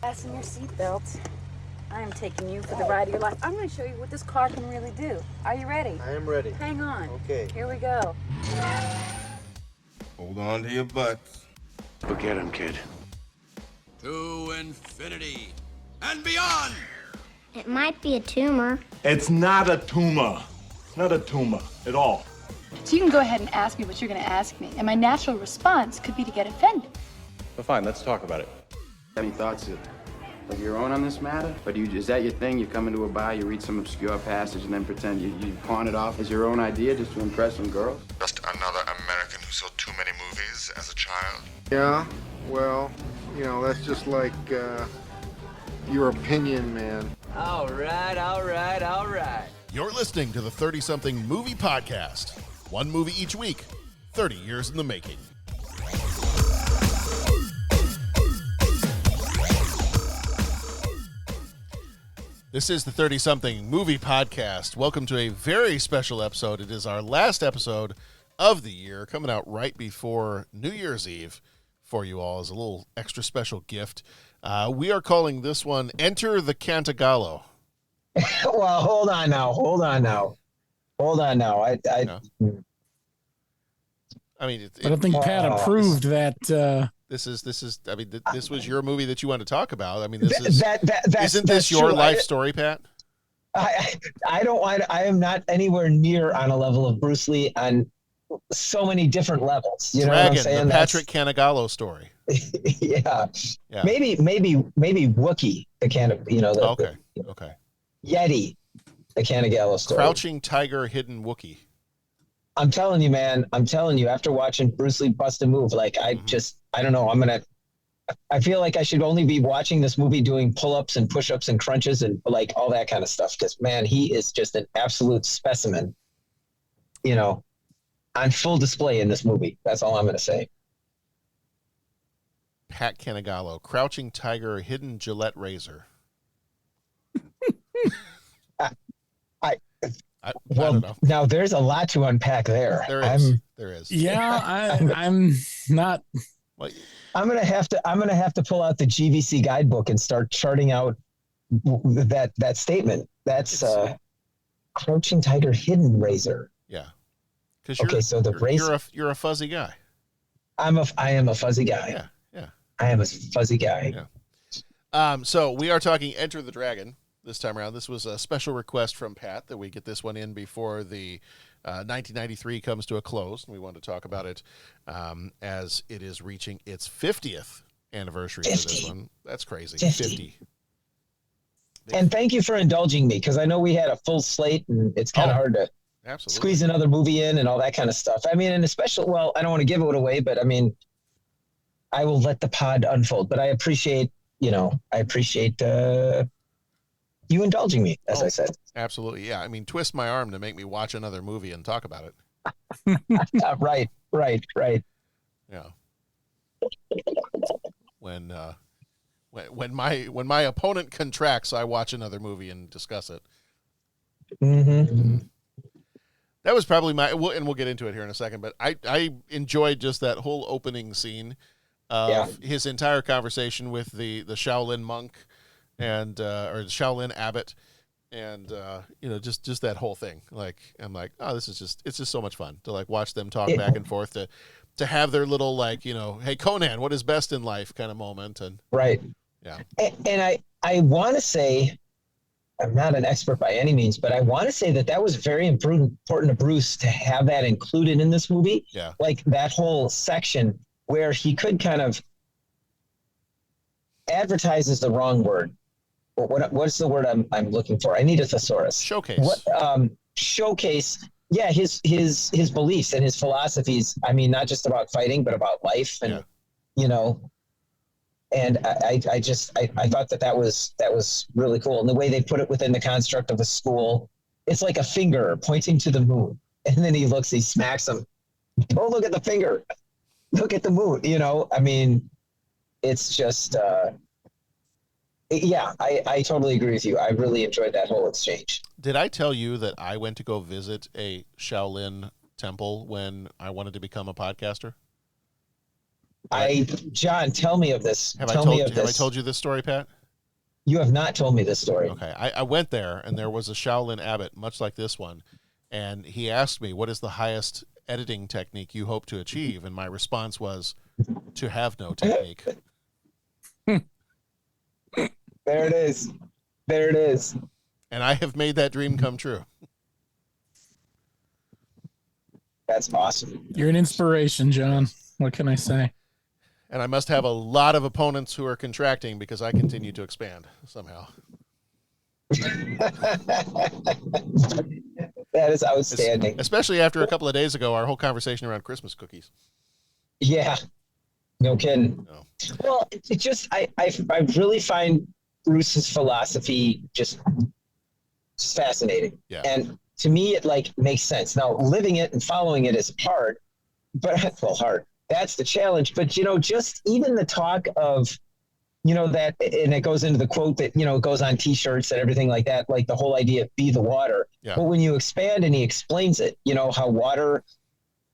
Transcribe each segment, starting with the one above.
Fasten your seatbelt. I am taking you for the ride of your life. I'm going to show you what this car can really do. Are you ready? I am ready. Hang on. Okay. Here we go. Hold on to your butts. Forget him, kid. To infinity and beyond! It might be a tumor. It's not a tumor. It's not a tumor at all. So you can go ahead and ask me what you're going to ask me, and my natural response could be to get offended. Well, fine, let's talk about it. Any thoughts of your own on this matter? But is that your thing? You come into a bar, you read some obscure passage, and then pretend you pawn it off as your own idea just to impress some girls? Just another American who saw too many movies as a child. Yeah, well, that's just like your opinion, man. All right. You're listening to the 30-something movie podcast. One movie each week, 30 years in the making. This is the 30-something movie podcast. Welcome to a very special episode. It is our last episode of the year, coming out right before New Year's Eve for you all as a little extra special gift. We are calling this one Enter the Cantagallo. Well, hold on now. I mean, I don't think Pat approved that. This is. I mean, this was your movie that you want to talk about. I mean, this is. That's isn't this your true. life story, Pat? I don't. I am not anywhere near on a level of Bruce Lee on so many different levels. You know what I'm saying? The Patrick Cantagallo story. Yeah. Maybe Wookiee, the Okay. Yeti, the Cantagallo story. Crouching Tiger, Hidden Wookiee. I'm telling you, man. After watching Bruce Lee bust a move, like I don't know. I feel like I should only be watching this movie doing pull-ups and push-ups and crunches and like all that kind of stuff. Because man, he is just an absolute specimen. On full display in this movie. That's all I'm going to say. Pat Cantagallo, Crouching Tiger, Hidden Gillette Razor. I don't know. Now there's a lot to unpack there. There is. Yeah, I'm not. I'm gonna have to pull out the GVC guidebook and start charting out that statement. That's Crouching Tiger, Hidden Razor. Yeah. So the razor. You're a fuzzy guy. I am a fuzzy guy. Yeah. I am a fuzzy guy. Yeah. So we are talking Enter the Dragon this time around. This was a special request from Pat that we get this one in before the 1993 comes to a close. And we want to talk about it as it is reaching its 50th anniversary for this one. That's crazy. 50. And thank you for indulging me, because I know we had a full slate and it's kind of hard to squeeze another movie in and all that kind of stuff. I mean, and especially, well, I don't want to give it away, but I mean, I will let the pod unfold. But I appreciate you indulging me, as I said. Absolutely, yeah. I mean, twist my arm to make me watch another movie and talk about it. Right. Yeah. When my opponent contracts, I watch another movie and discuss it. Mm-hmm. That was probably and we'll get into it here in a second, but I enjoyed just that whole opening scene of his entire conversation with the Shaolin monk and or the Shaolin abbot, and just that whole thing. Like, I'm like, oh, it's just so much fun to like watch them talk back and forth, to have their little like, hey Conan, what is best in life kind of moment. And right. Yeah. And I want to say, I'm not an expert by any means, but I want to say that was very important to Bruce to have that included in this movie. Yeah. Like that whole section where he could kind of advertise is the wrong word. What's the word I'm looking for? I need a thesaurus. Showcase. Showcase. Yeah. His beliefs and his philosophies. I mean, not just about fighting, but about life and, and I thought that was really cool. And the way they put it within the construct of a school, it's like a finger pointing to the moon. And then he smacks him. Don't look at the finger. Look at the moon. I mean, it's just, I totally agree with you. I really enjoyed that whole exchange. Did I tell you that I went to go visit a Shaolin temple when I wanted to become a podcaster? John, tell me of this. Have Tell me of I this. told you this story, Pat? You have not told me this story. Okay. I went there, and there was a Shaolin abbot, much like this one, and he asked me, what is the highest editing technique you hope to achieve? And my response was, to have no technique. There it is. There it is. And I have made that dream come true. That's awesome. You're an inspiration, John. What can I say? And I must have a lot of opponents who are contracting because I continue to expand somehow. That is outstanding. Especially after a couple of days ago, our whole conversation around Christmas cookies. Yeah. No kidding. No. Well, it just I really find Bruce's philosophy just fascinating. Yeah. And to me, it like makes sense. Now, living it and following it is hard, but hard. That's the challenge. But just even the talk of, that, and it goes into the quote that it goes on T-shirts and everything like that, like the whole idea of be the water. Yeah. But when you expand and he explains it, how water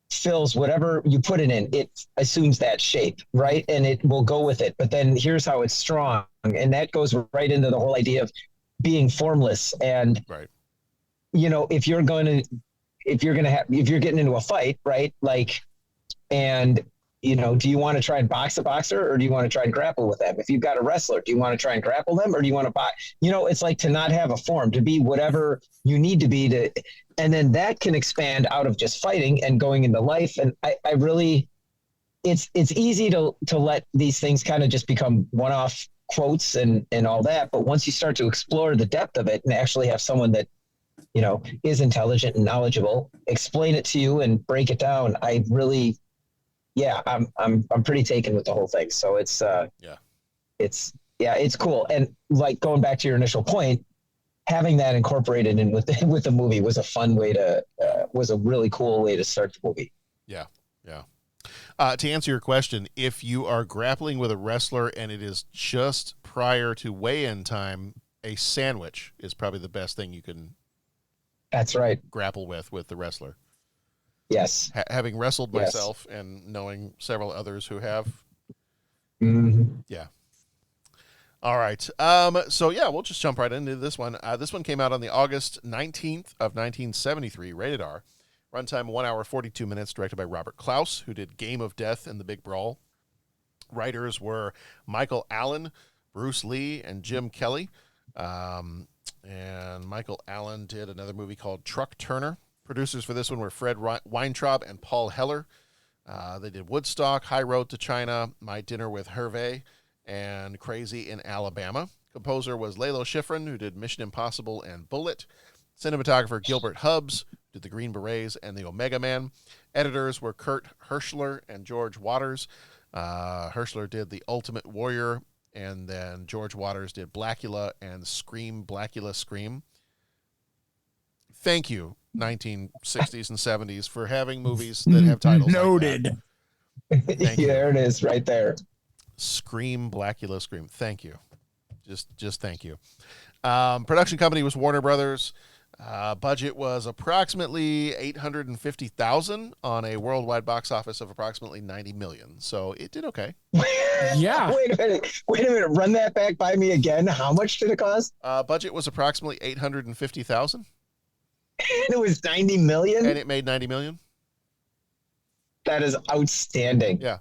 fills whatever you put it in, it assumes that shape, right? And it will go with it. But then here's how it's strong, and that goes right into the whole idea of being formless. And right. If you're getting into a fight, right? Like, and do you want to try and box a boxer, or do you want to try and grapple with them? If you've got a wrestler, do you want to try and grapple them, or do you want to box? It's like to not have a form, to be whatever you need to be to, and then that can expand out of just fighting and going into life. And I really, it's easy to let these things kind of just become one-off quotes and all that. But once you start to explore the depth of it and actually have someone that, is intelligent and knowledgeable, explain it to you and break it down, I really, I'm pretty taken with the whole thing. So it's cool. And like going back to your initial point, having that incorporated in with the movie was a fun way was a really cool way to start the movie. Yeah. To answer your question, if you are grappling with a wrestler and it is just prior to weigh-in time, a sandwich is probably the best thing you can. That's right. Grapple with the wrestler. Yes. Having wrestled myself and knowing several others who have. Mm-hmm. Yeah. All right. So yeah, we'll just jump right into this one. This one came out on the August 19th of 1973, rated R. Runtime 1 hour 42 minutes, directed by Robert Klaus, who did Game of Death and The Big Brawl. Writers were Michael Allen, Bruce Lee, and Jim Kelly. And Michael Allen did another movie called Truck Turner. Producers for this one were Fred Weintraub and Paul Heller. They did Woodstock, High Road to China, My Dinner with Hervé, and Crazy in Alabama. Composer was Lalo Schifrin, who did Mission Impossible and Bullet. Cinematographer Gilbert Hubbs did The Green Berets and The Omega Man. Editors were Kurt Herschler and George Waters. Herschler did The Ultimate Warrior, and then George Waters did Blackula and Scream, Blackula, Scream. Thank you, 1960s and 70s, for having movies that have titles Noted. Like that. There it is, right there. Scream, Blackula, Scream. Thank you. Just thank you. Production company was Warner Brothers. Budget was approximately $850,000 on a worldwide box office of approximately $90 million. So it did okay. Yeah. Wait a minute. Run that back by me again. How much did it cost? Budget was approximately $850,000. And it was $90 million? And it made $90 million. That is outstanding. Yeah.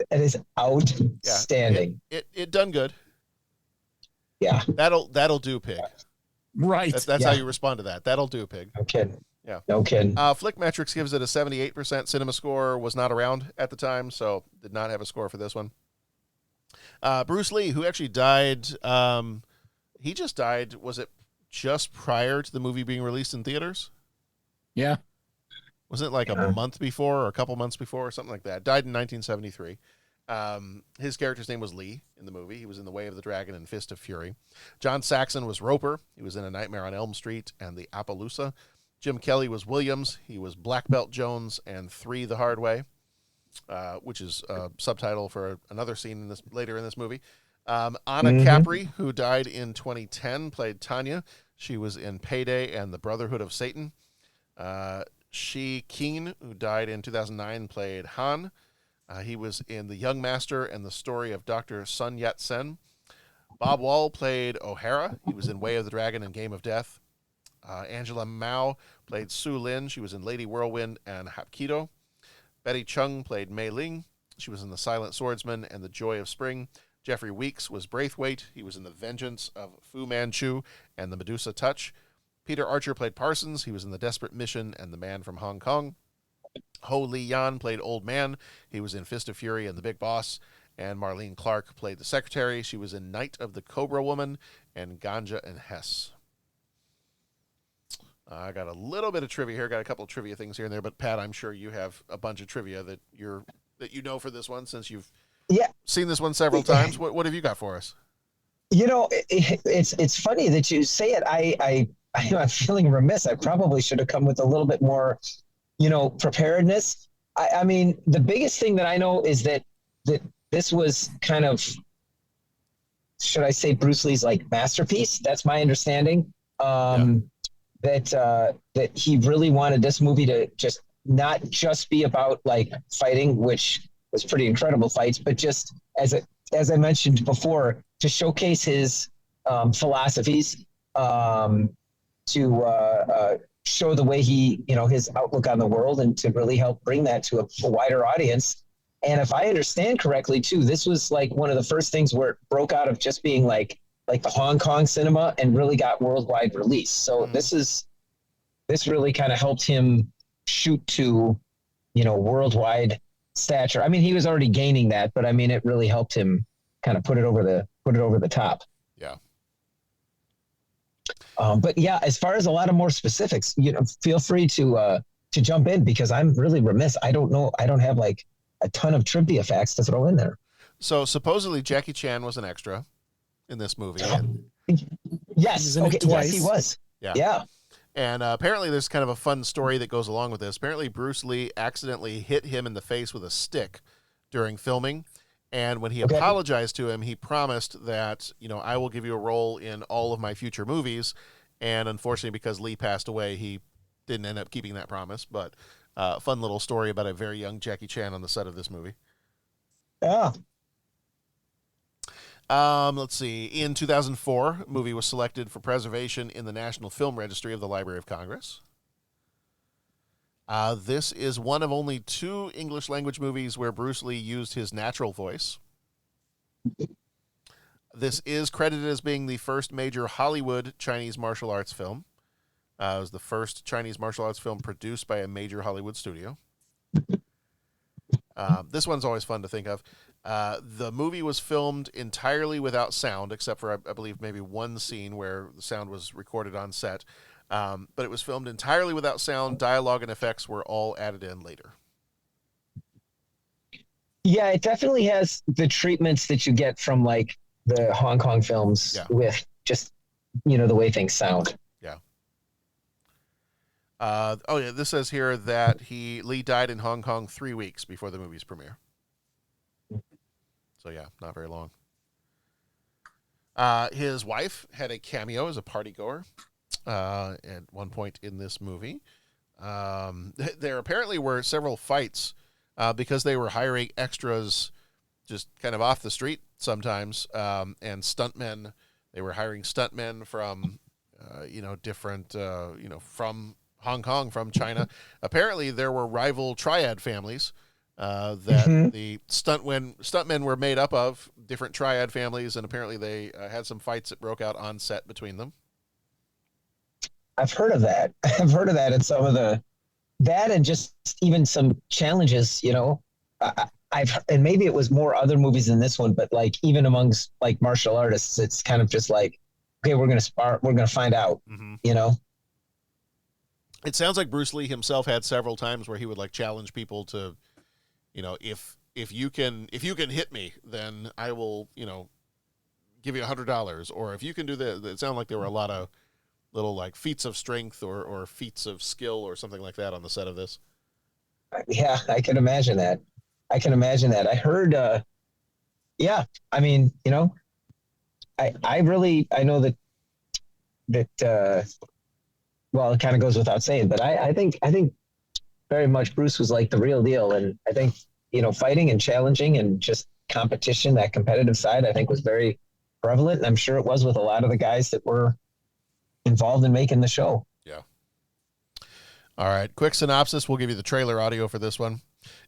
That is outstanding. Yeah. It done good. Yeah. That'll do, Pig. Right. That's how you respond to that. That'll do, Pig. No kidding. Yeah. No kidding. Flickmetrics gives it a 78%. Cinema Score was not around at the time, so did not have a score for this one. Bruce Lee, who actually died, he just died, was it just prior to the movie being released in theaters? Yeah. Wasn't it like a month before or a couple months before or something like that? Died in 1973. His character's name was Lee in the movie. He was in The Way of the Dragon and Fist of Fury. John Saxon was Roper. He was in A Nightmare on Elm Street and The Appaloosa. Jim Kelly was Williams. He was Black Belt Jones and 3 the Hard Way, which is a subtitle for another scene later in this movie. Anna Capri, who died in 2010, played Tanya. She was in Payday and The Brotherhood of Satan. Shi Keen, who died in 2009, played Han. He was in The Young Master and the Story of Dr. Sun Yat-sen. Bob Wall played O'Hara. He was in Way of the Dragon and Game of Death. Angela Mao played Su Lin. She was in Lady Whirlwind and Hapkido. Betty Chung played Mei Ling. She was in The Silent Swordsman and The Joy of Spring. Jeffrey Weeks was Braithwaite. He was in The Vengeance of Fu Manchu and The Medusa Touch. Peter Archer played Parsons. He was in The Desperate Mission and The Man from Hong Kong. Ho Lee Yan played Old Man. He was in Fist of Fury and The Big Boss. And Marlene Clark played the secretary. She was in Night of the Cobra Woman and Ganja and Hess. I got a little bit of trivia here. Got a couple of trivia things here and there. But Pat, I'm sure you have a bunch of trivia that you know for this one, since you've seen this one several times. What have you got for us? It's funny that you say it. I'm feeling remiss. I probably should have come with a little bit more, preparedness. I mean, the biggest thing that I know is that this was kind of, should I say, Bruce Lee's like masterpiece. That's my understanding. That he really wanted this movie to not just be about like fighting, which was pretty incredible fights, but just as I mentioned before, to showcase his philosophies, to show the way he, his outlook on the world, and to really help bring that to a wider audience. And if I understand correctly too, this was like one of the first things where it broke out of just being like the Hong Kong cinema and really got worldwide release. So this really kind of helped him shoot to, worldwide stature. I mean, he was already gaining that, but I mean, it really helped him kind of put it over the top. Yeah. But yeah, as far as a lot of more specifics, feel free to jump in, because I'm really remiss. I don't know. I don't have like a ton of trivia facts to throw in there. So supposedly Jackie Chan was an extra in this movie. Yes. Okay. Yes, he was. Yeah. And apparently there's kind of a fun story that goes along with this. Apparently Bruce Lee accidentally hit him in the face with a stick during filming. And when he apologized to him, he promised that, I will give you a role in all of my future movies. And unfortunately, because Lee passed away, he didn't end up keeping that promise. But fun little story about a very young Jackie Chan on the set of this movie. Yeah. Let's see. In 2004, the movie was selected for preservation in the National Film Registry of the Library of Congress. This is one of only 2 English language movies where Bruce Lee used his natural voice. This is credited as being the first major Hollywood Chinese martial arts film. It was the first Chinese martial arts film produced by a major Hollywood studio. This one's always fun to think of. The movie was filmed entirely without sound, except for, I believe, maybe one scene where the sound was recorded on set. But it was filmed entirely without sound. Dialogue and effects were all added in later. Yeah, it definitely has the treatments that you get from like the Hong Kong films with just, the way things sound. Yeah. This says here that Lee died in Hong Kong 3 weeks before the movie's premiere. So yeah, not very long. His wife had a cameo as a party goer at one point in this movie. There apparently were several fights because they were hiring extras just kind of off the street sometimes, and stuntmen. They were hiring stuntmen from, different, from Hong Kong, from China. Apparently there were rival triad families that the stuntmen were made up of, different triad families, and apparently they had some fights that broke out on set between them. I've heard of that. I've heard of that in some of that and just even some challenges, and maybe it was more other movies than this one, but like even amongst like martial artists, it's kind of just like, okay, we're going to spar, we're going to find out, It sounds like Bruce Lee himself had several times where he would like challenge people to, if you can hit me, then I will, give you $100, or if you can do this. It sounded like there were a lot of little like feats of strength or feats of skill or something like that on the set of this. Yeah, I can imagine that. I I heard, I mean, I know that well, it kind of goes without saying, but I think very much Bruce was like the real deal. And I think fighting and challenging and just competition, that competitive side, I think was very prevalent. And I'm sure it was with a lot of the guys that were involved in making the show. Yeah. All right. Quick synopsis. We'll give you the trailer audio for this one.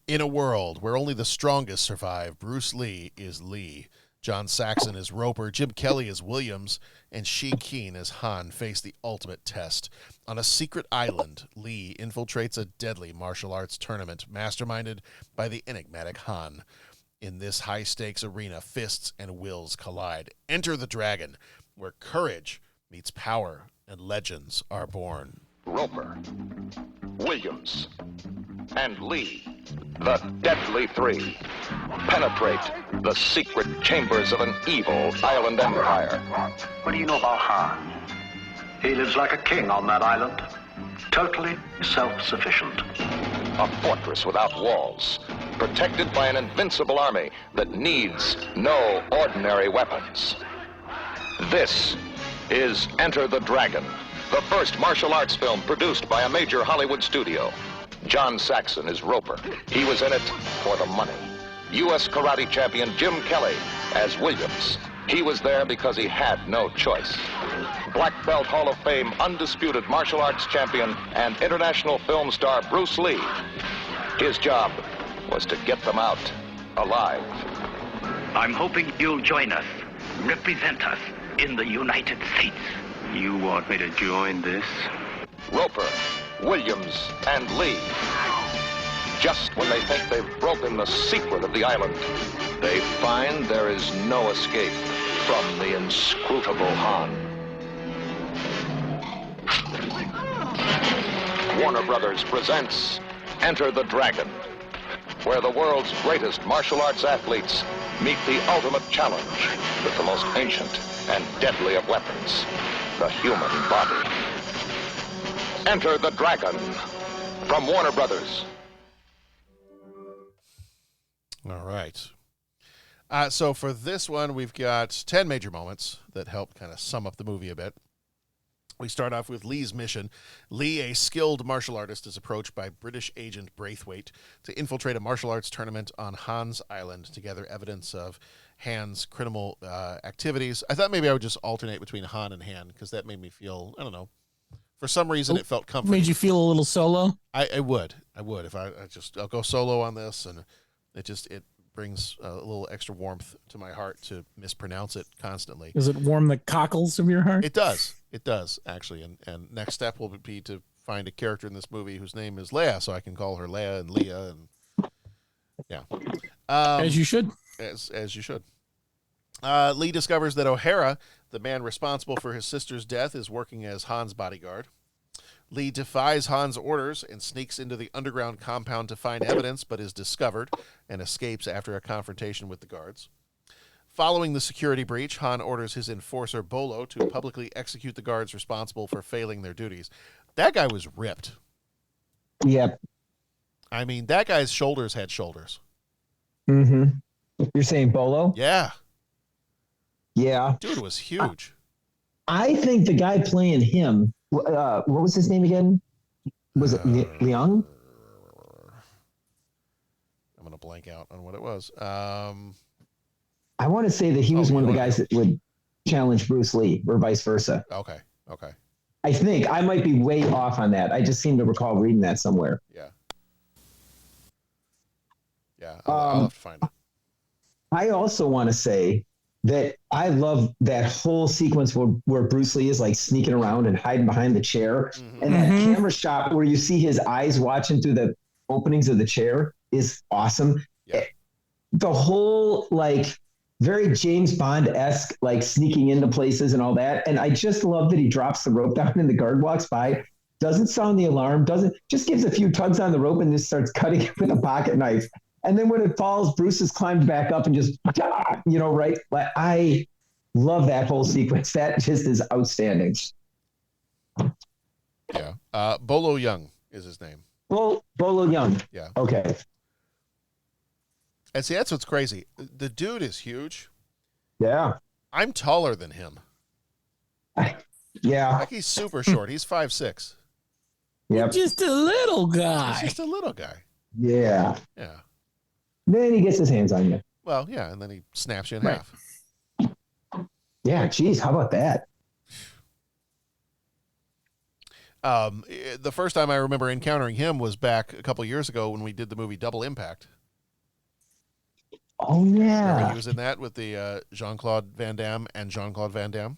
In a world where only the strongest survive, Bruce Lee is Lee. John Saxon is Roper, Jim Kelly is Williams, and Shi Keen as Han face the ultimate test. On a secret island, Lee infiltrates a deadly martial arts tournament masterminded by the enigmatic Han. In this high-stakes arena, fists and wills collide. Enter the Dragon, where courage meets power and legends are born. Roper, Williams, and Lee, the Deadly Three, penetrate the secret chambers of an evil island empire. What do you know about Han? He lives like a king on that island, totally self-sufficient. A fortress without walls, protected by an invincible army that needs no ordinary weapons. This is Enter the Dragon, the first martial arts film produced by a major Hollywood studio. John Saxon is Roper. He was in it for the money. U.S. karate champion Jim Kelly as Williams. He was there because he had no choice. Black Belt Hall of Fame undisputed martial arts champion and international film star Bruce Lee. His job was to get them out alive. I'm hoping you'll join us, represent us in the United States. You want me to join this? Roper, Williams, and Lee. Just when they think they've broken the secret of the island, they find there is no escape from the inscrutable Han. Warner Brothers presents Enter the Dragon, where the world's greatest martial arts athletes meet the ultimate challenge with the most ancient and deadly of weapons, the human body. Enter the Dragon from Warner Brothers. All right. So for this one, we've got 10 major moments that help kind of sum up the movie a bit. We start off with Lee's mission. Lee, a skilled martial artist, is approached by British agent Braithwaite to infiltrate a martial arts tournament on Han's Island to gather evidence of Han's criminal activities. I thought maybe I would just alternate between Han and Han because that made me feel, I don't know, for some reason it felt comforting. Made you feel a little solo? I would. If I'll go solo on this, and it brings a little extra warmth to my heart to mispronounce it constantly. Does it warm the cockles of your heart? It does. It does, actually. And next step will be to find a character in this movie whose name is Leia, so I can call her Leia and Leah. And yeah. As you should. As you should. Lee discovers that O'Hara, the man responsible for his sister's death, is working as Han's bodyguard. Lee defies Han's orders and sneaks into the underground compound to find evidence, but is discovered and escapes after a confrontation with the guards. Following the security breach, Han orders his enforcer Bolo to publicly execute the guards responsible for failing their duties. That guy was ripped. Yep. I mean, that guy's shoulders had shoulders. Mm-hmm. You're saying Bolo? Yeah. Yeah. Dude was huge. I think the guy playing him, what was his name again? Was it Leung? I'm going to blank out on what it was. I want to say that he was one of the guys that would challenge Bruce Lee or vice versa. Okay. I think. I might be way off on that. I just seem to recall reading that somewhere. Yeah, I'll have to find it. I also want to say that I love that whole sequence where Bruce Lee is like sneaking around and hiding behind the chair. Mm-hmm. And that camera shot where you see his eyes watching through the openings of the chair is awesome. Yeah. The whole like very James Bond-esque, like sneaking into places and all that. And I just love that he drops the rope down and the guard walks by, doesn't sound the alarm, just gives a few tugs on the rope and just starts cutting it with a pocket knife. And then when it falls, Bruce has climbed back up and just, right? Like, I love that whole sequence. That just is outstanding. Yeah. Bolo Young is his name. Bolo Young. Yeah. Okay. And see, that's what's crazy. The dude is huge. Yeah. I'm taller than him. Yeah. Like he's super short. He's 5'6". Yep. Just a little guy. He's just a little guy. Yeah. Yeah. Then he gets his hands on you. Well, yeah, and then he snaps you in Right. half. Yeah, geez, how about that? The first time I remember encountering him was back a couple years ago when we did the movie Double Impact. Oh, yeah. Remember he was in that with the Jean-Claude Van Damme and Jean-Claude Van Damme?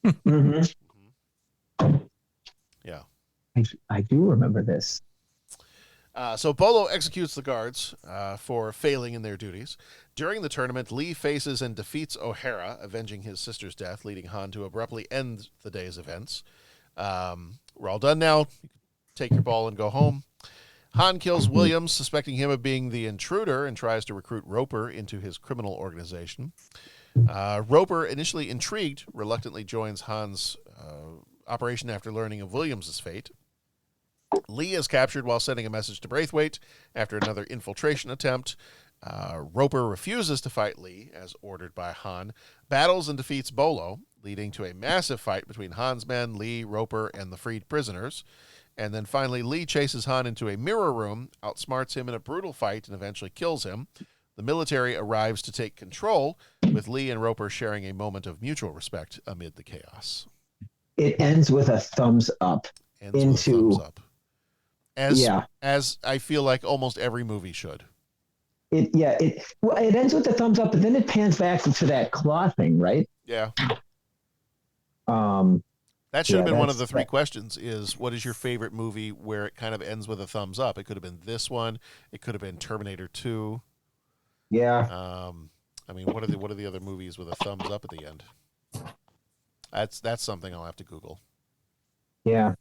Mm-hmm. Yeah. I do remember this. So Bolo executes the guards for failing in their duties. During the tournament, Lee faces and defeats O'Hara, avenging his sister's death, leading Han to abruptly end the day's events. We're all done now. Take your ball and go home. Han kills Williams, suspecting him of being the intruder, and tries to recruit Roper into his criminal organization. Roper, initially intrigued, reluctantly joins Han's operation after learning of Williams' fate. Lee is captured while sending a message to Braithwaite after another infiltration attempt. Roper refuses to fight Lee, as ordered by Han, battles and defeats Bolo, leading to a massive fight between Han's men, Lee, Roper, and the freed prisoners. And then finally, Lee chases Han into a mirror room, outsmarts him in a brutal fight, and eventually kills him. The military arrives to take control, with Lee and Roper sharing a moment of mutual respect amid the chaos. It ends with a thumbs up. As I feel like almost every movie should. It ends with a thumbs up, but then it pans back to that claw thing, right? Yeah. That should have been one of the three questions, is what is your favorite movie where it kind of ends with a thumbs up? It could have been this one. It could have been Terminator 2. Yeah. I mean, what are the other movies with a thumbs up at the end? That's something I'll have to Google. Yeah.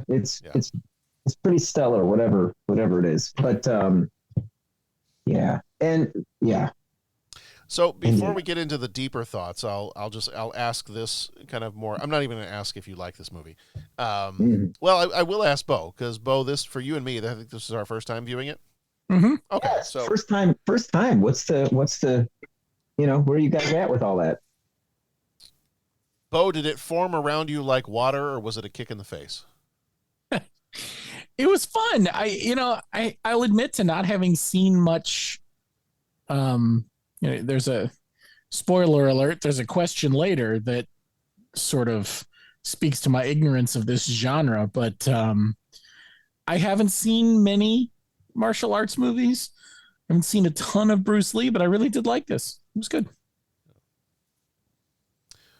It's pretty stellar, whatever it is. But yeah. So before we get into the deeper thoughts, I'll ask this kind of more. I'm not even going to ask if you like this movie. Well, I will ask Bo, because Bo, this for you and me, I think this is our first time viewing it. Mm-hmm. Okay, yeah, so first time. What's the where are you guys at with all that? Bo, did it form around you like water, or was it a kick in the face? It was fun. I'll admit to not having seen much. There's a spoiler alert. There's a question later that sort of speaks to my ignorance of this genre, but I haven't seen many martial arts movies. I haven't seen a ton of Bruce Lee, but I really did like this. It was good.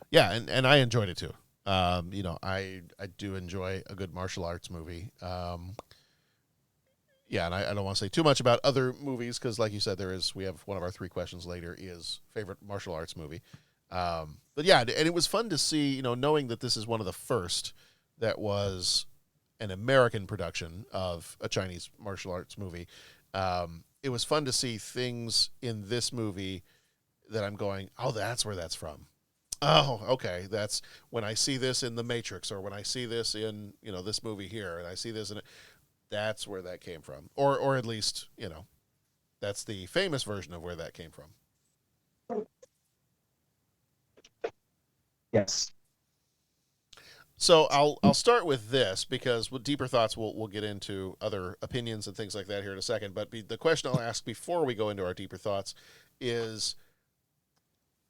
Yeah, and I enjoyed it too. I do enjoy a good martial arts movie. Yeah, and I don't want to say too much about other movies because, like you said, we have one of our three questions later is favorite martial arts movie. But yeah, and it was fun to see, knowing that this is one of the first that was an American production of a Chinese martial arts movie. It was fun to see things in this movie that I'm going, oh, that's where that's from. Oh, okay. That's when I see this in The Matrix, or when I see this in, this movie here, and I see this in it. That's where that came from. Or at least, that's the famous version of where that came from. Yes. So I'll start with this, because with deeper thoughts we'll get into other opinions and things like that here in a second. But the question I'll ask before we go into our deeper thoughts is,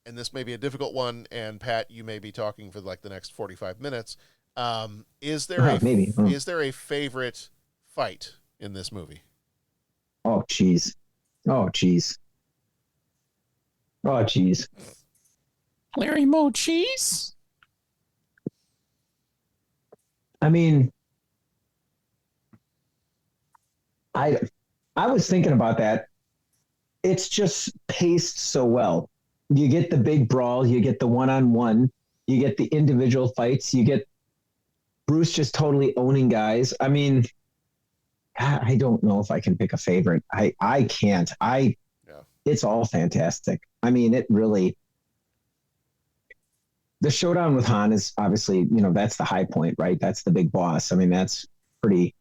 and this may be a difficult one, and Pat, you may be talking for like the next 45 minutes. Is there a favorite fight in this movie? Oh, jeez. Larry Mo cheese? I mean, I was thinking about that. It's just paced so well. You get the big brawl, you get the one-on-one, you get the individual fights, you get Bruce just totally owning guys. I mean, I don't know if I can pick a favorite. I can't. It's all fantastic. I mean, it really. The showdown with Han is obviously, that's the high point, right? That's the big boss. I mean, that's pretty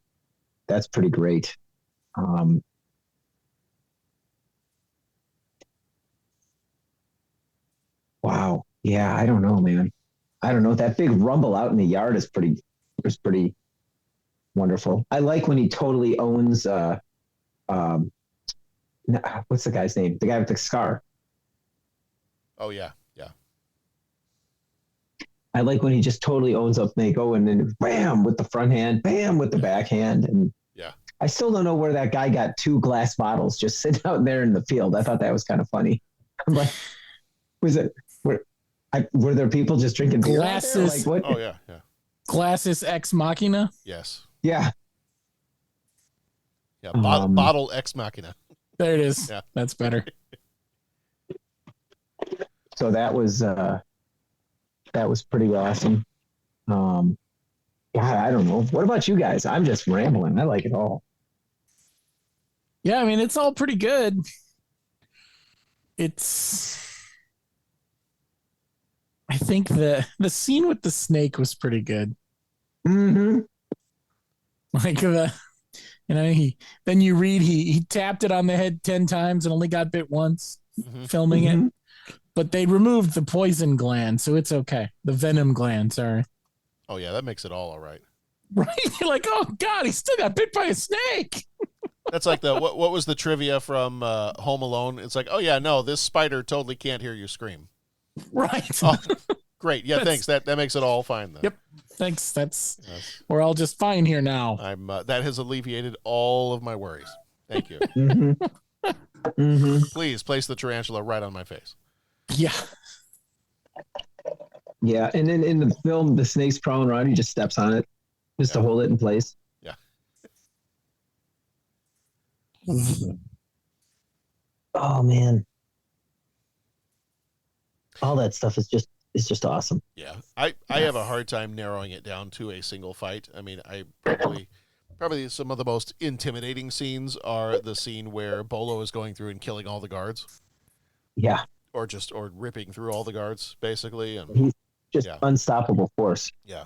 great. Wow. Yeah, I don't know, man. I don't know. That big rumble out in the yard is pretty wonderful. I like when he totally owns what's the guy's name? The guy with the scar. Oh yeah, yeah. I like when he just totally owns up. And they go and then bam with the front hand, bam with the backhand, and yeah. I still don't know where that guy got 2 glass bottles just sitting out there in the field. I thought that was kind of funny. I'm like, was it? Were there people just drinking beer Glasses? out there? Like what? Oh yeah, yeah. Glasses ex machina. Yes. Yeah. Yeah. Bottle ex machina. There it is. Yeah. That's better. So that was pretty awesome. God, I don't know. What about you guys? I'm just rambling. I like it all. Yeah, I mean, it's all pretty good. I think the scene with the snake was pretty good. Mm-hmm. Like then you read he tapped it on the head 10 times and only got bit once, filming it. But they removed the poison gland, so it's okay. The venom gland, sorry. Oh yeah, that makes it all right. Right? You're like, oh God, he still got bit by a snake. That's like what was the trivia from Home Alone? It's like, oh yeah, no, this spider totally can't hear you scream. Right. Oh, great. Yeah, thanks. That makes it all fine then. Yep. Thanks. We're all just fine here now. I'm that has alleviated all of my worries. Thank you. Please place the tarantula right on my face. Yeah. Yeah, and then in the film, the snake's crawling around. He just steps on it just to hold it in place. Yeah. Oh man, all that stuff is just awesome. Yeah, I have a hard time narrowing it down to a single fight. I mean, I probably some of the most intimidating scenes are the scene where Bolo is going through and killing all the guards. Yeah. Or ripping through all the guards, basically. And he's just unstoppable force. Yeah.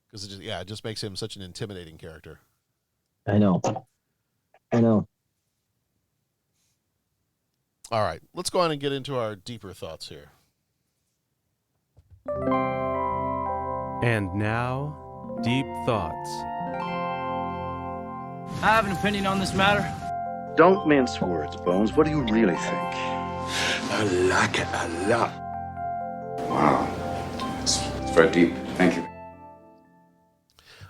Because it just makes him such an intimidating character. I know. All right, let's go on and get into our deeper thoughts here. And now, deep thoughts. I have an opinion on this matter. Don't mince words, Bones. What do you really think? I like it a lot. Wow. It's very deep. Thank you.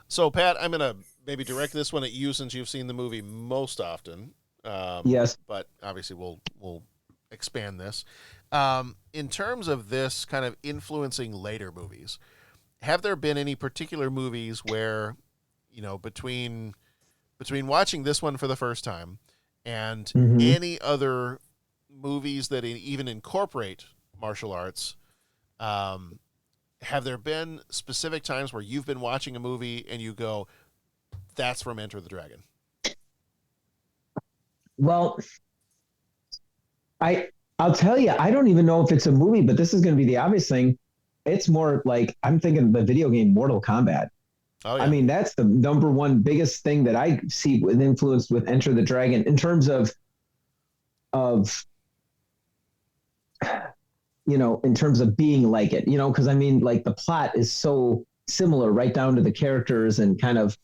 So, Pat, I'm going to maybe direct this one at you since you've seen the movie most often. Yes. But obviously we'll expand this. In terms of this kind of influencing later movies, have there been any particular movies where, between watching this one for the first time and any other movies that even incorporate martial arts, have there been specific times where you've been watching a movie and you go, that's from Enter the Dragon? Well, I'll tell you, I don't even know if it's a movie, but this is going to be the obvious thing. It's more like I'm thinking of the video game Mortal Kombat. Oh, yeah. I mean, that's the number one biggest thing that I see with influence with Enter the Dragon in terms of in terms of being like it, because I mean, like the plot is so similar right down to the characters and kind of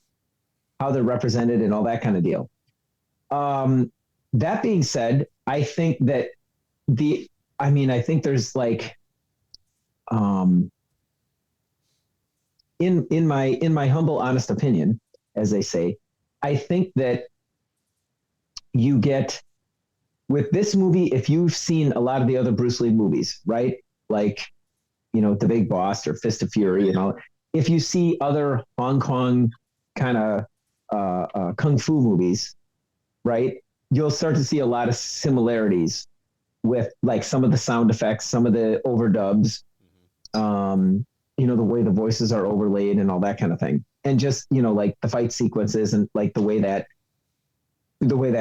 how they're represented and all that kind of deal. That being said, I think that I think there's like, in my humble, honest opinion, as they say, I think that you get with this movie, if you've seen a lot of the other Bruce Lee movies, right? Like, The Big Boss or Fist of Fury, if you see other Hong Kong kind of kung fu movies, right? You'll start to see a lot of similarities with like some of the sound effects, some of the overdubs, the way the voices are overlaid and all that kind of thing. And just, like the fight sequences and like the way that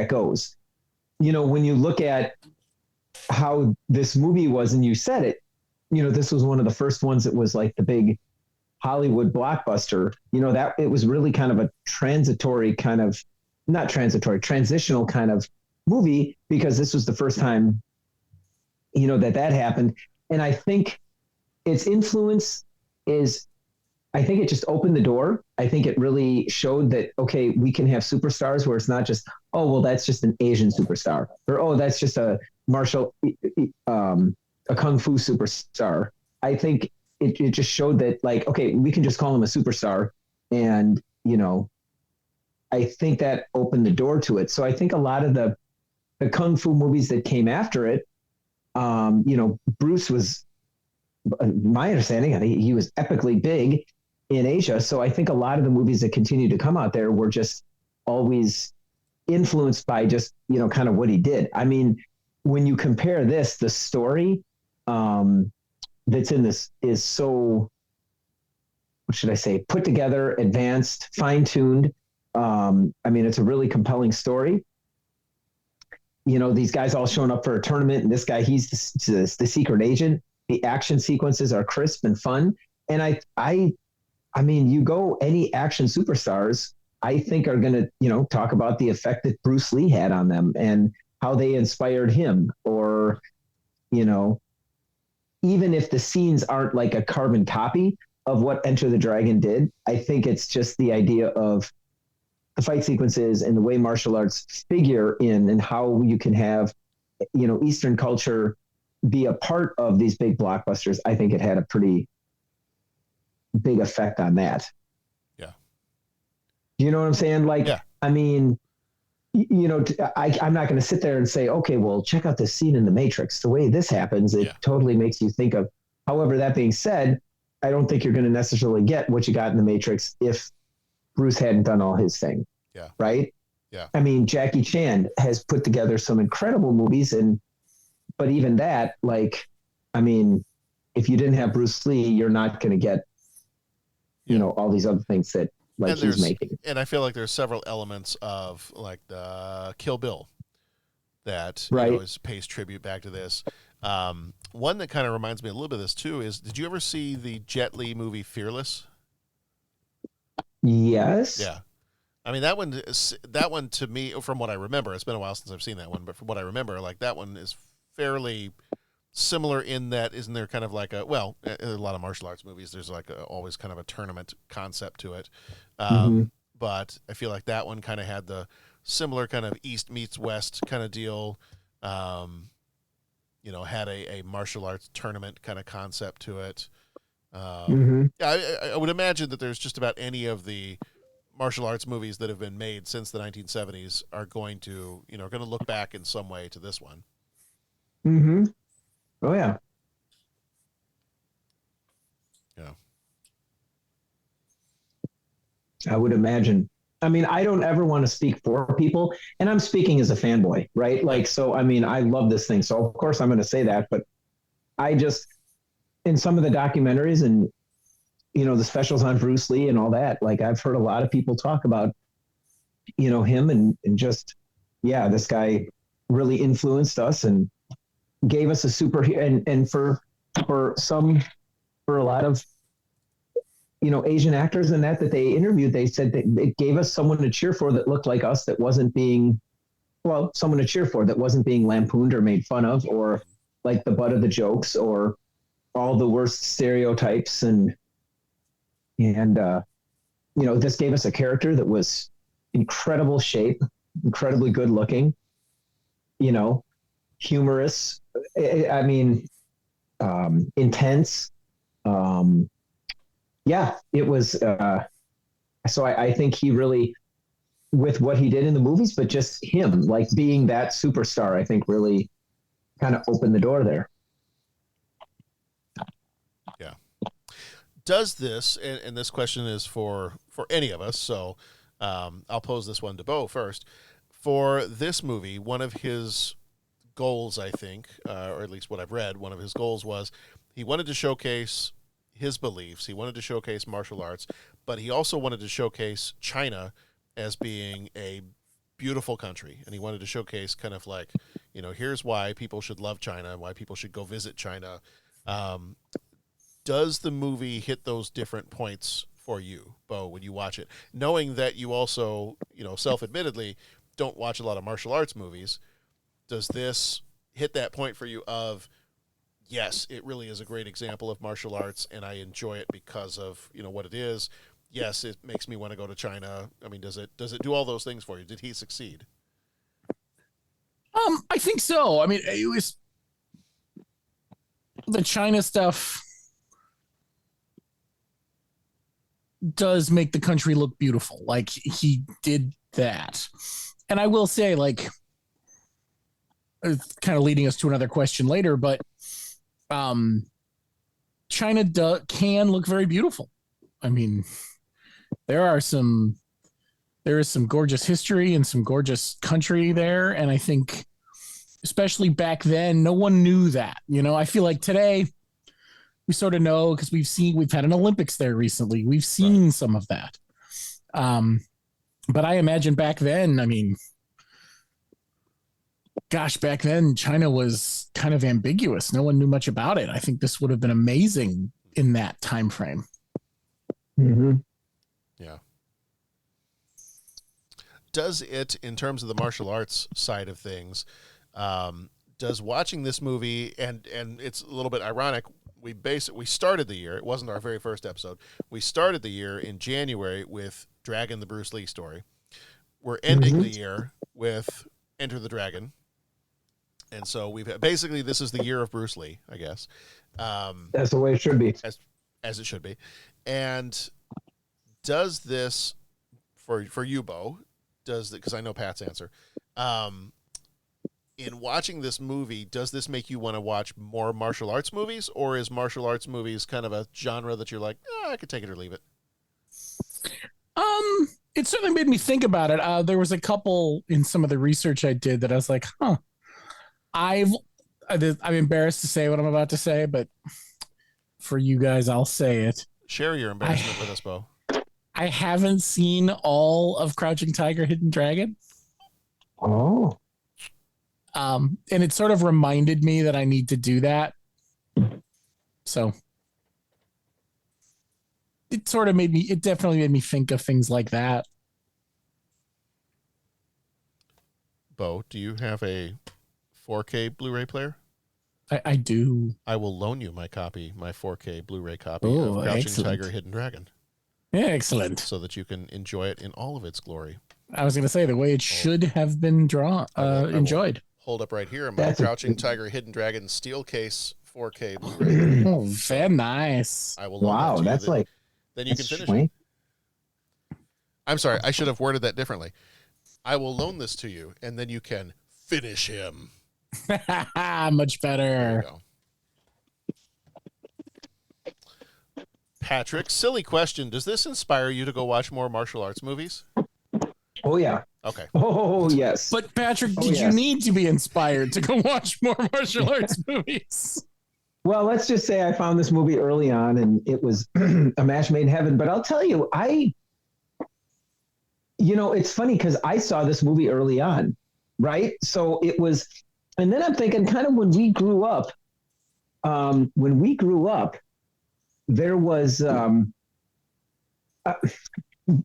goes. When you look at how this movie was, and you said it, this was one of the first ones that was like the big Hollywood blockbuster, that it was really kind of a transitional kind of movie, because this was the first time, that happened. And I think its influence is I think it just opened the door. I think it really showed that, okay, we can have superstars where it's not just, oh, well, that's just an Asian superstar, or, oh, that's just a a kung fu superstar. I think it just showed that, like, okay, we can just call him a superstar. And, I think that opened the door to it. So I think a lot of the kung fu movies that came after it, Bruce was, my understanding, he was epically big in Asia. So I think a lot of the movies that continue to come out there were just always influenced by just, kind of what he did. I mean, when you compare this, the story that's in this is so, what should I say, put together, advanced, fine-tuned. I mean, it's a really compelling story. These guys all showing up for a tournament, and this guy, he's the secret agent. The action sequences are crisp and fun. And I mean, you go any action superstars, I think are going to, talk about the effect that Bruce Lee had on them and how they inspired him. Or, even if the scenes aren't like a carbon copy of what Enter the Dragon did, I think it's just the idea of the fight sequences and the way martial arts figure in, and how you can have, Eastern culture be a part of these big blockbusters. I think it had a pretty big effect on that. Yeah. You know what I'm saying? Like, yeah. I mean, I'm not going to sit there and say, okay, well, check out this scene in The Matrix. The way this happens, it totally makes you think of. However, that being said, I don't think you're going to necessarily get what you got in The Matrix if Bruce hadn't done all his thing. Yeah. Right? Yeah. I mean, Jackie Chan has put together some incredible movies, but even that, like, I mean, if you didn't have Bruce Lee, you're not going to get, all these other things that, like, he's making. And I feel like there's several elements of, like, the Kill Bill that pays tribute back to this. One that kind of reminds me a little bit of this too is, did you ever see the Jet Li movie Fearless? Yes. Yeah. I mean, that one to me, from what I remember, it's been a while since I've seen that one, but from what I remember, like, that one is fairly similar in that, isn't there kind of like a lot of martial arts movies, there's like always kind of a tournament concept to it. But I feel like that one kind of had the similar kind of East meets West kind of deal. Had a martial arts tournament kind of concept to it. I would imagine that there's just about any of the martial arts movies that have been made since the 1970s are going to look back in some way to this one. Mm-hmm. Oh yeah. Yeah. I would imagine. I mean, I don't ever want to speak for people, and I'm speaking as a fanboy, right? Like, so, I mean, I love this thing. So of course I'm going to say that, but I just, in some of the documentaries and, the specials on Bruce Lee and all that, like, I've heard a lot of people talk about, him and just, yeah, this guy really influenced us and gave us a super, and for a lot of, Asian actors and that they interviewed, they said that it gave us someone to cheer for that looked like us, that wasn't being, someone to cheer for that wasn't being lampooned or made fun of, or like the butt of the jokes, or all the worst stereotypes. And this gave us a character that was incredible shape, incredibly good looking, humorous. I mean, intense. Yeah, it was. So I think he really, with what he did in the movies, but just him, like, being that superstar, I think really kind of opened the door there. Yeah. Does this, and this question is for any of us, so I'll pose this one to Bo first. For this movie, one of his goals, I think, or at least what I've read, one of his goals was he wanted to showcase his beliefs. He wanted to showcase martial arts, but he also wanted to showcase China as being a beautiful country. And he wanted to showcase kind of like, here's why people should love China, why people should go visit China. Does the movie hit those different points for you, Bo, when you watch it? Knowing that you also, self-admittedly don't watch a lot of martial arts movies, does this hit that point for you of yes, it really is a great example of martial arts, and I enjoy it because of what it is. Yes, it makes me want to go to China. I mean, does it do all those things for you? Did he succeed? I think so. I mean, it was the China stuff does make the country look beautiful. Like, he did that. And I will say, like, it's kind of leading us to another question later, but China can look very beautiful. I mean, there is some gorgeous history and some gorgeous country there. And I think, especially back then, no one knew that. I feel like today we sort of know because we've had an Olympics there recently. We've seen some of that. But I imagine back then, I mean, gosh, back then China was kind of ambiguous. No one knew much about it. I think this would have been amazing in that time frame. Mm-hmm. Yeah. Does it, in terms of the martial arts side of things, does watching this movie, and it's a little bit ironic, we started the year, it wasn't our very first episode, we started the year in January with Dragon, the Bruce Lee story. We're ending the year with Enter the Dragon. And so basically this is the year of Bruce Lee, I guess. That's the way it should be. As it should be. And does this, for you, Bo, because I know Pat's answer, in watching this movie, does this make you want to watch more martial arts movies, or is martial arts movies kind of a genre that you're like, I could take it or leave it? It certainly made me think about it. There was a couple in some of the research I did that I was like, I'm embarrassed to say what I'm about to say, but for you guys, I'll say it. Share your embarrassment with us, Bo. I haven't seen all of Crouching Tiger, Hidden Dragon. Oh. And it sort of reminded me that I need to do that. So it definitely made me think of things like that. Bo, do you have a 4K Blu-ray player? I do. I will loan you my 4K Blu-ray copy of Crouching Tiger, Hidden Dragon. Excellent. So that you can enjoy it in all of its glory. I was going to say the way it should have been enjoyed. Hold up right here. My Crouching Tiger, Hidden Dragon steel case 4K Blu-ray. Oh, very nice. I will. Wow, that's then you can finish it. I'm sorry, I should have worded that differently. I will loan this to you, and then you can finish him. Much better. There you go. Patrick, silly question. Does this inspire you to go watch more martial arts movies? Oh, yeah. Okay. Oh, yes. But Patrick, did you need to be inspired to go watch more martial arts movies? Well, let's just say I found this movie early on and it was a match made in heaven. But I'll tell you, it's funny because I saw this movie early on, right? So it was, and then I'm thinking kind of when we grew up, there was,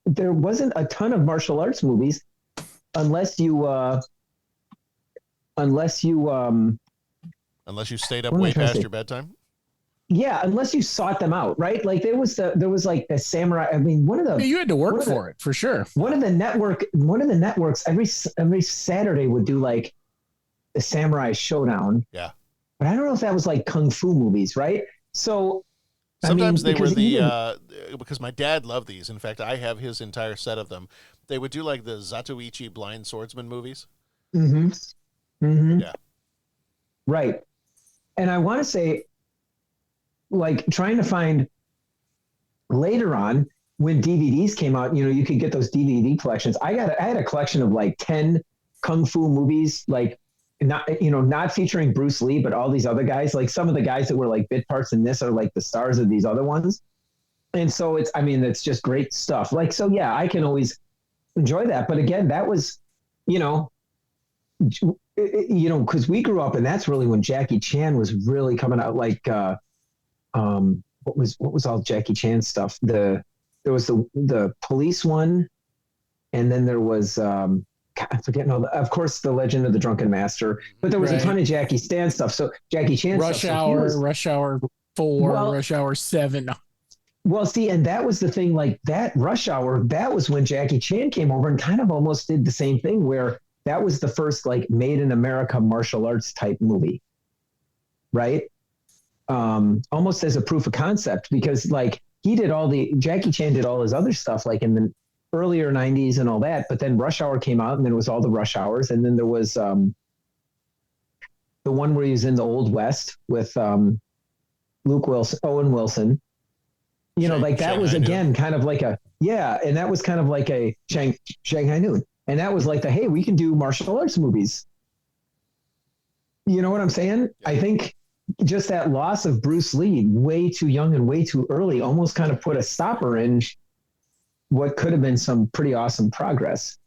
there wasn't a ton of martial arts movies unless you stayed up way past your bedtime. Yeah, unless you sought them out, right? Like there was like the samurai. I mean, you had to work for it for sure. One of the networks every Saturday would do like the Samurai Showdown. Yeah, but I don't know if that was like kung fu movies, right? So sometimes they were because my dad loved these. In fact, I have his entire set of them. They would do like the Zatoichi Blind Swordsman movies. Mm-hmm. Mm-hmm. Yeah. Right. And I want to say, like, trying to find later on when DVDs came out, you could get those DVD collections. I had a collection of like 10 kung fu movies, like not featuring Bruce Lee, but all these other guys. Like some of the guys that were like bit parts in this are like the stars of these other ones. And so it's just great stuff. Like, so yeah, I can always enjoy that. But again, that was, because we grew up and that's really when Jackie Chan was really coming out. Like, what was all Jackie Chan stuff? There was the police one, and then there was God, I'm forgetting all of course, The Legend of the Drunken Master, but there was a ton of Jackie Chan stuff. So Jackie Chan Rush stuff. Hour, Rush Hour 4, Rush Hour 7. Well, see, and that was the thing, like that Rush Hour, that was when Jackie Chan came over and kind of almost did the same thing, where that was the first like made in America martial arts type movie. Right. Almost as a proof of concept, because like Jackie Chan did all his other stuff like in the earlier 90s and all that, but then Rush Hour came out and then it was all the Rush Hours. And then there was the one where he was in the Old West with Owen Wilson. You know, like that Shanghai was again Noon. kind of like and that was kind of like a Shanghai Noon. And that was like hey, we can do martial arts movies. You know what I'm saying? Yeah. I think just that loss of Bruce Lee way too young and way too early almost kind of put a stopper in what could have been some pretty awesome progress.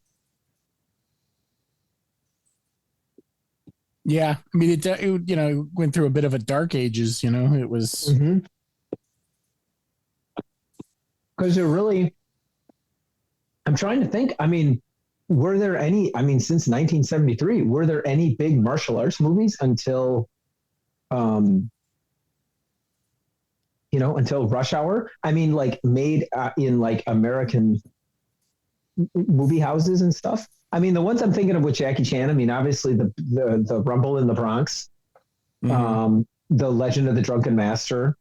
Yeah. I mean, it went through a bit of a dark ages, it was. Because I'm trying to think, I mean, were there any, since 1973, were there any big martial arts movies until Rush Hour? I mean, like made in like American movie houses and stuff. I mean, the ones I'm thinking of with Jackie Chan, I mean, obviously the Rumble in the Bronx, the Legend of the Drunken Master.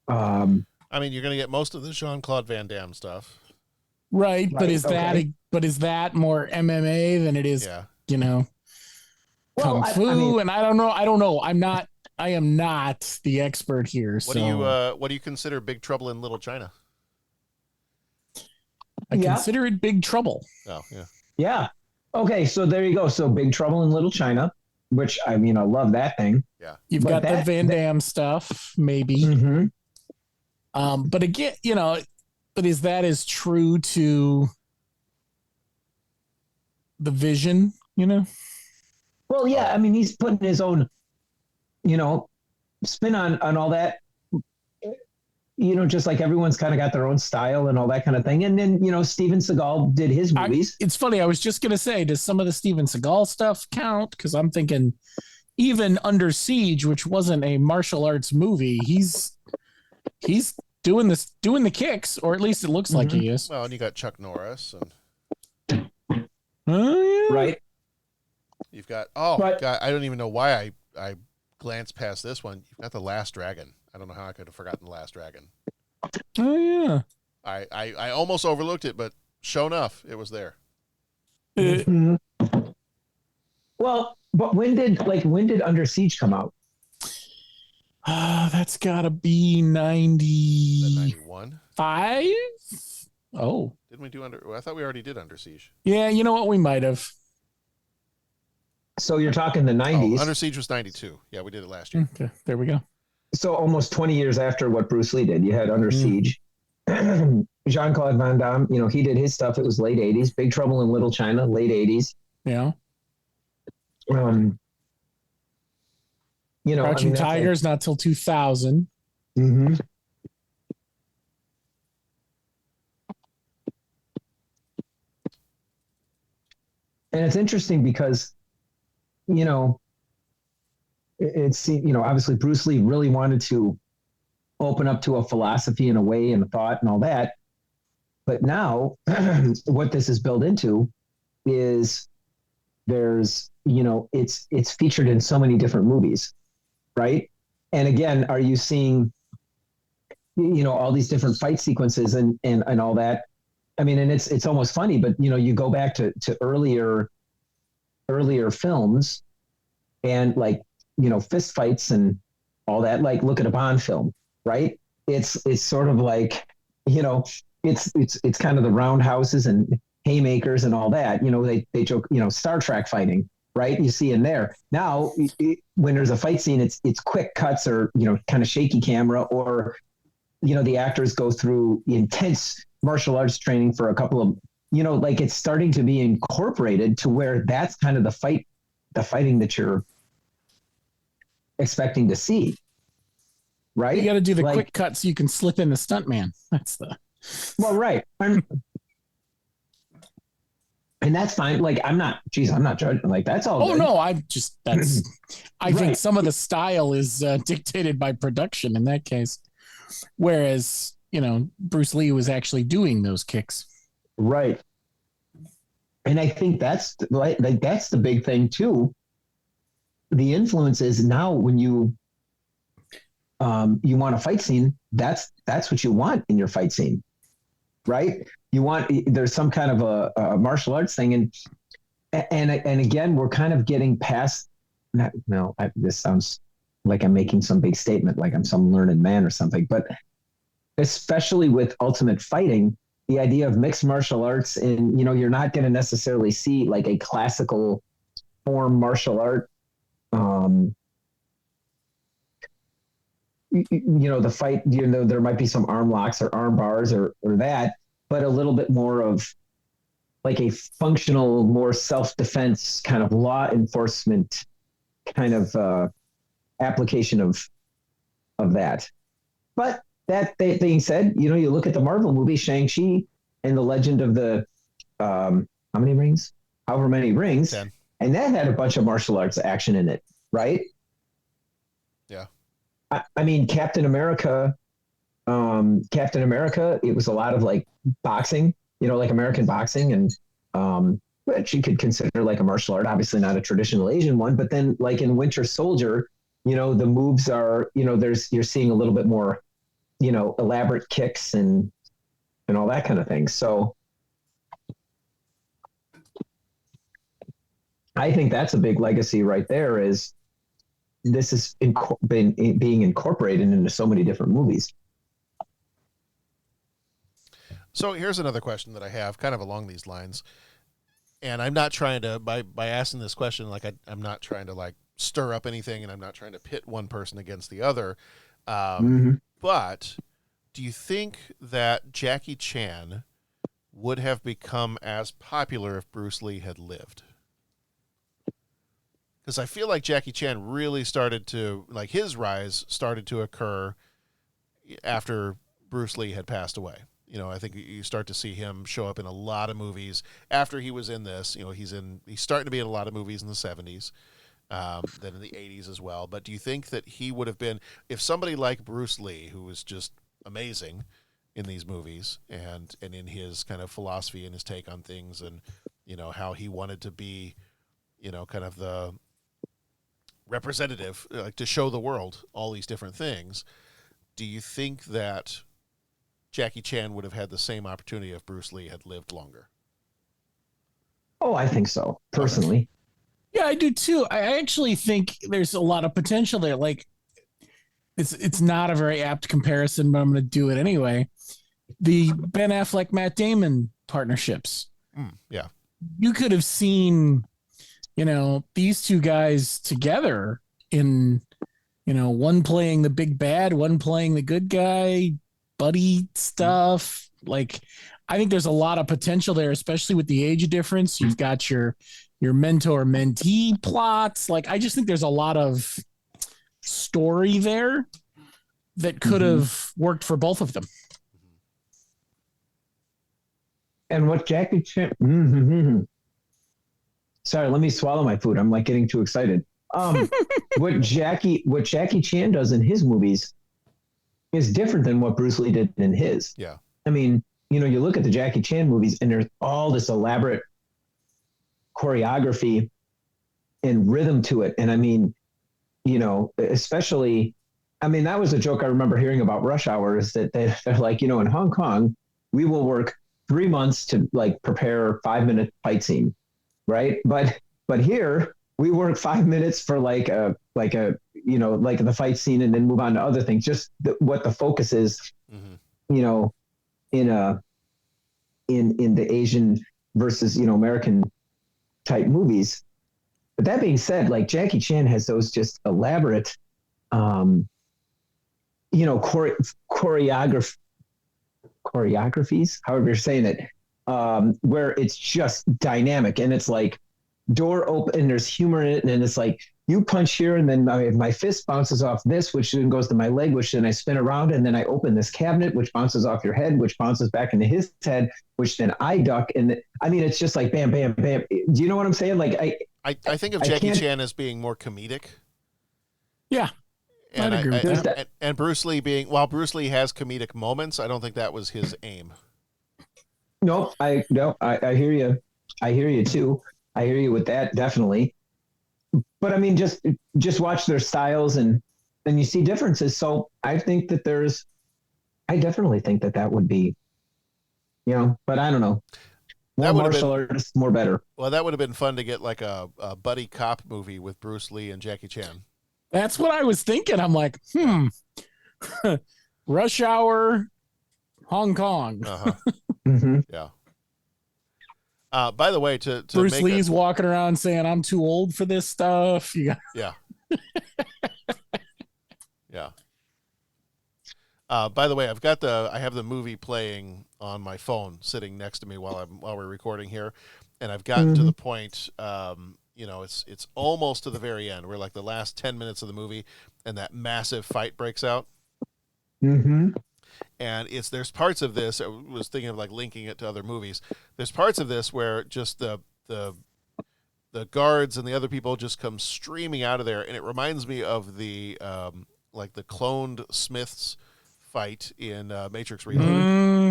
I mean, you're going to get most of the Jean-Claude Van Damme stuff. Right. But is that more MMA than it is, Kung Fu? And I don't know. I am not the expert here. What do you consider Big Trouble in Little China? I consider it Big Trouble. Oh, yeah. Yeah. Okay, so there you go. So Big Trouble in Little China, which I love that thing. Yeah. You've got the Van Damme stuff, maybe. Mm-hmm. But again, but is that as true to the vision, Well, yeah, he's putting his own, spin on all that, just like everyone's kind of got their own style and all that kind of thing. And then, Steven Seagal did his movies. It's funny. I was just going to say, does some of the Steven Seagal stuff count? Because I'm thinking even Under Siege, which wasn't a martial arts movie, he's doing the kicks, or at least it looks like he is. Well, and you got Chuck Norris. Right. You've got, God, I don't even know why I glanced past this one. You've got The Last Dragon. I don't know how I could have forgotten The Last Dragon. Oh, yeah. I almost overlooked it, but sure enough, it was there. Well, but when did Under Siege come out? That's gotta be 91. 5. Oh, didn't we do I thought we already did Under Siege. Yeah, you know what? We might have. So you're talking the 90s. Under Siege was 92. Yeah, we did it last year. Okay, there we go. So almost 20 years after what Bruce Lee did, you had Under Siege. Jean-Claude Van Damme, he did his stuff. It was late 80s. Big Trouble in Little China, late 80s. Yeah. Crouching Tigers, not till 2000. Mm-hmm. And it's interesting because, it's, obviously Bruce Lee really wanted to open up to a philosophy and a way and a thought and all that. But now what this is built into is there's, it's featured in so many different movies. Right. And again, are you seeing, all these different fight sequences and all that? I mean, and it's almost funny, but you go back to earlier films and like, fist fights and all that, like look at a Bond film, right? It's sort of like, it's kind of the roundhouses and haymakers and all that, they joke, Star Trek fighting, right? You see in there now when there's a fight scene, it's quick cuts or, kind of shaky camera, or, the actors go through intense martial arts training for a couple of, like it's starting to be incorporated to where that's kind of the fighting that you're expecting to see. Right. You got to do the quick cut so you can slip in the stuntman. That's the. Well, right. And that's fine. Like, I'm not judging. Like, that's all. Oh good. no, I Right. think some of the style is dictated by production in that case. Whereas, Bruce Lee was actually doing those kicks. Right. And I think that's that's the big thing too. The influence is now when you want a fight scene, that's what you want in your fight scene, right? There's some kind of a martial arts thing, and again, we're kind of getting past. This sounds like I'm making some big statement, like I'm some learned man or something, but especially with Ultimate Fighting, the idea of mixed martial arts, and you're not going to necessarily see like a classical form martial art. The fight, there might be some arm locks or arm bars or that, but a little bit more of like a functional, more self-defense kind of law enforcement kind of application of that. But that being said, you look at the Marvel movie, Shang-Chi and the Legend of the, how many rings? However many rings. 10. And that had a bunch of martial arts action in it, right? Yeah. I mean, Captain America, it was a lot of like boxing, like American boxing, and which you could consider like a martial art, obviously not a traditional Asian one. But then like in Winter Soldier, the moves are, you're seeing a little bit more, elaborate kicks and all that kind of thing. So I think that's a big legacy right there, is this has been being incorporated into so many different movies. So here's another question that I have kind of along these lines. And I'm not trying to, by asking this question, like I'm not trying to like stir up anything, and I'm not trying to pit one person against the other. But do you think that Jackie Chan would have become as popular if Bruce Lee had lived? Because I feel like Jackie Chan really started to, like, his rise started to occur after Bruce Lee had passed away. I think you start to see him show up in a lot of movies after he was in this. He's starting to be in a lot of movies in the 70s, then in the 80s as well. But do you think that he would have been, if somebody like Bruce Lee, who was just amazing in these movies and in his kind of philosophy and his take on things, and how he wanted to be, kind of the representative, like to show the world all these different things, do you think that Jackie Chan would have had the same opportunity if Bruce Lee had lived longer? Oh, I think so, personally. Yeah, I do too. I actually think there's a lot of potential there. Like, it's not a very apt comparison, but I'm going to do it anyway. The Ben Affleck, Matt Damon partnerships. Yeah. You could have seen, these two guys together in, one playing the big bad, one playing the good guy, buddy stuff. Like, I think there's a lot of potential there, especially with the age difference. You've got your mentor-mentee plots. Like, I just think there's a lot of story there that could have worked for both of them. And what Jackie Chan, sorry, let me swallow my food. I'm like getting too excited. What Jackie Chan does in his movies is different than what Bruce Lee did in his. Yeah. I mean, you look at the Jackie Chan movies and there's all this elaborate choreography and rhythm to it. And I mean, especially, that was a joke I remember hearing about Rush Hour, is that they're like, in Hong Kong, we will work 3 months to like prepare a 5-minute fight scene. Right. But here we work 5 minutes for like the fight scene, and then move on to other things. Just what the focus is, in the Asian versus, American type movies. But that being said, like Jackie Chan has those just elaborate, choreographies, however you're saying it, where it's just dynamic, and it's like door open, and there's humor in it, and it's like you punch here, and then my fist bounces off this, which then goes to my leg, which then I spin around, and then I open this cabinet, which bounces off your head, which bounces back into his head, which then I duck. And I mean, it's just like bam, bam, bam. Do you know what I'm saying? Like I think of Jackie Chan as being more comedic. Yeah. And, I'd agree with that. And Bruce Lee while Bruce Lee has comedic moments, I don't think that was his aim. No, I hear you. I hear you too. I hear you with that, definitely. But I mean, just watch their styles and you see differences. So I think that I definitely think that would be, but I don't know. More martial artists, more better. Well, that would have been fun to get like a buddy cop movie with Bruce Lee and Jackie Chan. That's what I was thinking. I'm like, Rush Hour, Hong Kong. Uh-huh. Mm-hmm. Yeah. By the way, to Bruce Lee's walking around saying, "I'm too old for this stuff." Yeah. Yeah. By the way, I have the movie playing on my phone sitting next to me while we're recording here, and I've gotten to the point. It's almost to the very end. We're like the last 10 minutes of the movie, and that massive fight breaks out. Mm-hmm. And there's parts of this, I was thinking of like linking it to other movies. There's parts of this where just the guards and the other people just come streaming out of there. And it reminds me of the cloned Smiths fight in Matrix Reloaded.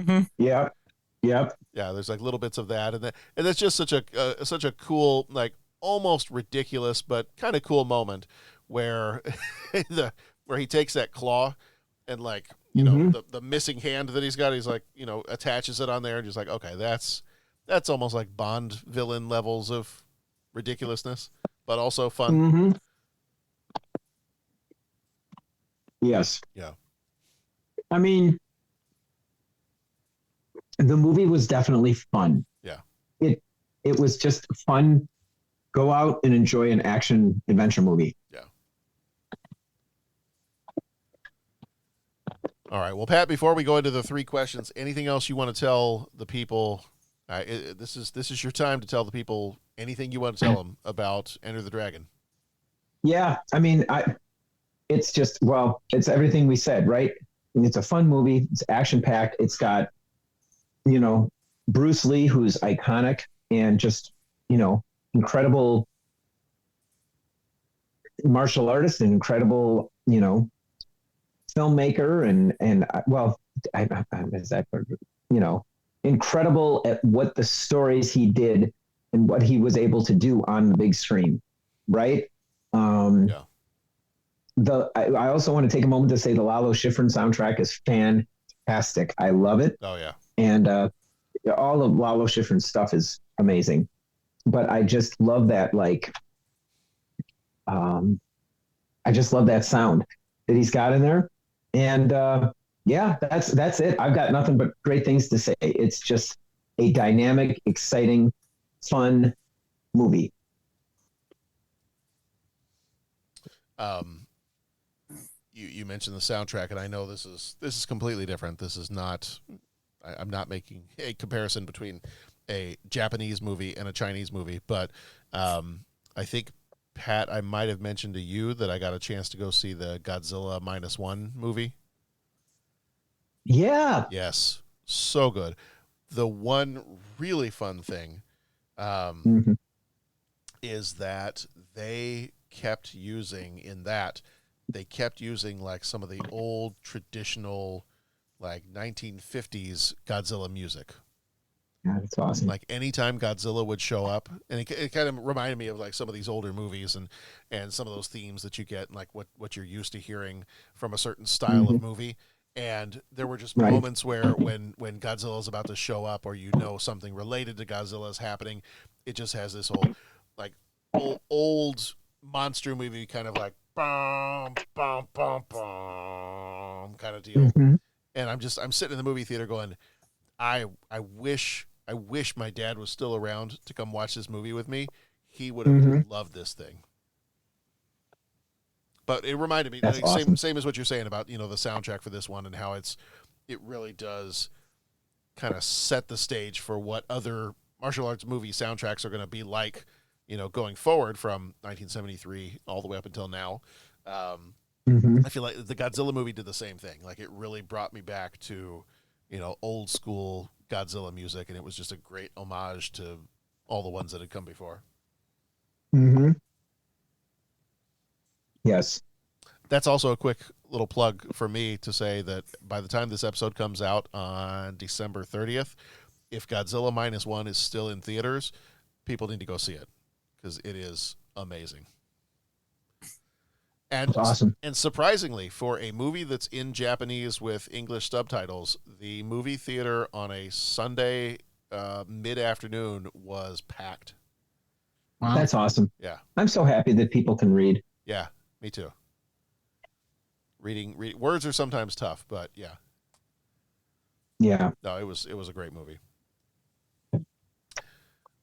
Mm-hmm. Yep. Yeah. There's like little bits of that. And that's just such a cool, like almost ridiculous, but kind of cool moment where where he takes that claw and like, the missing hand that he's got, he's like, attaches it on there and just like, okay, that's almost like Bond villain levels of ridiculousness, but also fun. Mm-hmm. Yes. Yeah. I mean, the movie was definitely fun. Yeah. It was just fun. Go out and enjoy an action adventure movie. Yeah. All right. Well, Pat, before we go into the 3 questions, anything else you want to tell the people? This is your time to tell the people anything you want to tell them about Enter the Dragon. Yeah. I mean, it's everything we said, right? It's a fun movie. It's action packed. It's got, Bruce Lee, who's iconic and just, incredible martial artist and incredible, filmmaker and incredible at what the stories he did and what he was able to do on the big screen. Right. I also want to take a moment to say the Lalo Schifrin soundtrack is fantastic. I love it. Oh yeah. And all of Lalo Schifrin's stuff is amazing, but I just love that. I just love that sound that he's got in there. And that's it. I've got nothing but great things to say. It's just a dynamic, exciting, fun movie. You mentioned the soundtrack, and I know this is completely different. This is not. I'm not making a comparison between a Japanese movie and a Chinese movie, but I think, Pat, I might have mentioned to you that I got a chance to go see the Godzilla -1 movie. Yeah. Yes. So good. The one really fun thing is that they kept using like some of the old traditional like 1950s Godzilla music. Yeah, that's awesome. Like anytime Godzilla would show up, and it kind of reminded me of like some of these older movies and some of those themes that you get, and like what you're used to hearing from a certain style of movie. And there were just moments where when Godzilla's about to show up, or something related to Godzilla is happening, it just has this old monster movie kind of like bum bum bum bum kind of deal. And I'm sitting in the movie theater going, I wish my dad was still around to come watch this movie with me. He would have loved this thing. But it reminded me, awesome. same as what you're saying about, the soundtrack for this one and how it really does kind of set the stage for what other martial arts movie soundtracks are going to be like going forward from 1973 all the way up until now. I feel like the Godzilla movie did the same thing. Like, it really brought me back to, old school Godzilla music, and it was just a great homage to all the ones that had come before. Yes. That's also a quick little plug for me to say that by the time this episode comes out on December 30th, if Godzilla -1 is still in theaters, people need to go see it because it is amazing. And that's awesome. And surprisingly, for a movie that's in Japanese with English subtitles, the movie theater on a Sunday mid-afternoon was packed. Wow. That's awesome. Yeah. I'm so happy that people can read. Yeah, me too. Reading words are sometimes tough, but yeah. Yeah. No, it was a great movie.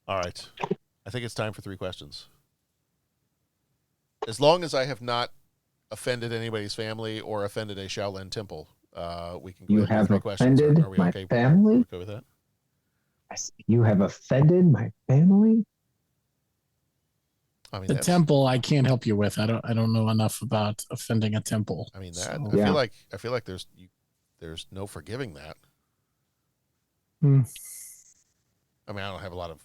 All right. I think it's time for 3 questions. As long as I have not offended anybody's family or offended a Shaolin temple, we can go You ahead have with 3 questions. offended Are we my okay? family? Are we okay with that? You have offended my family? I mean, the temple I can't help you with. I don't know enough about offending a temple. I mean, so. I feel like there's no forgiving that. I mean, I don't have a lot of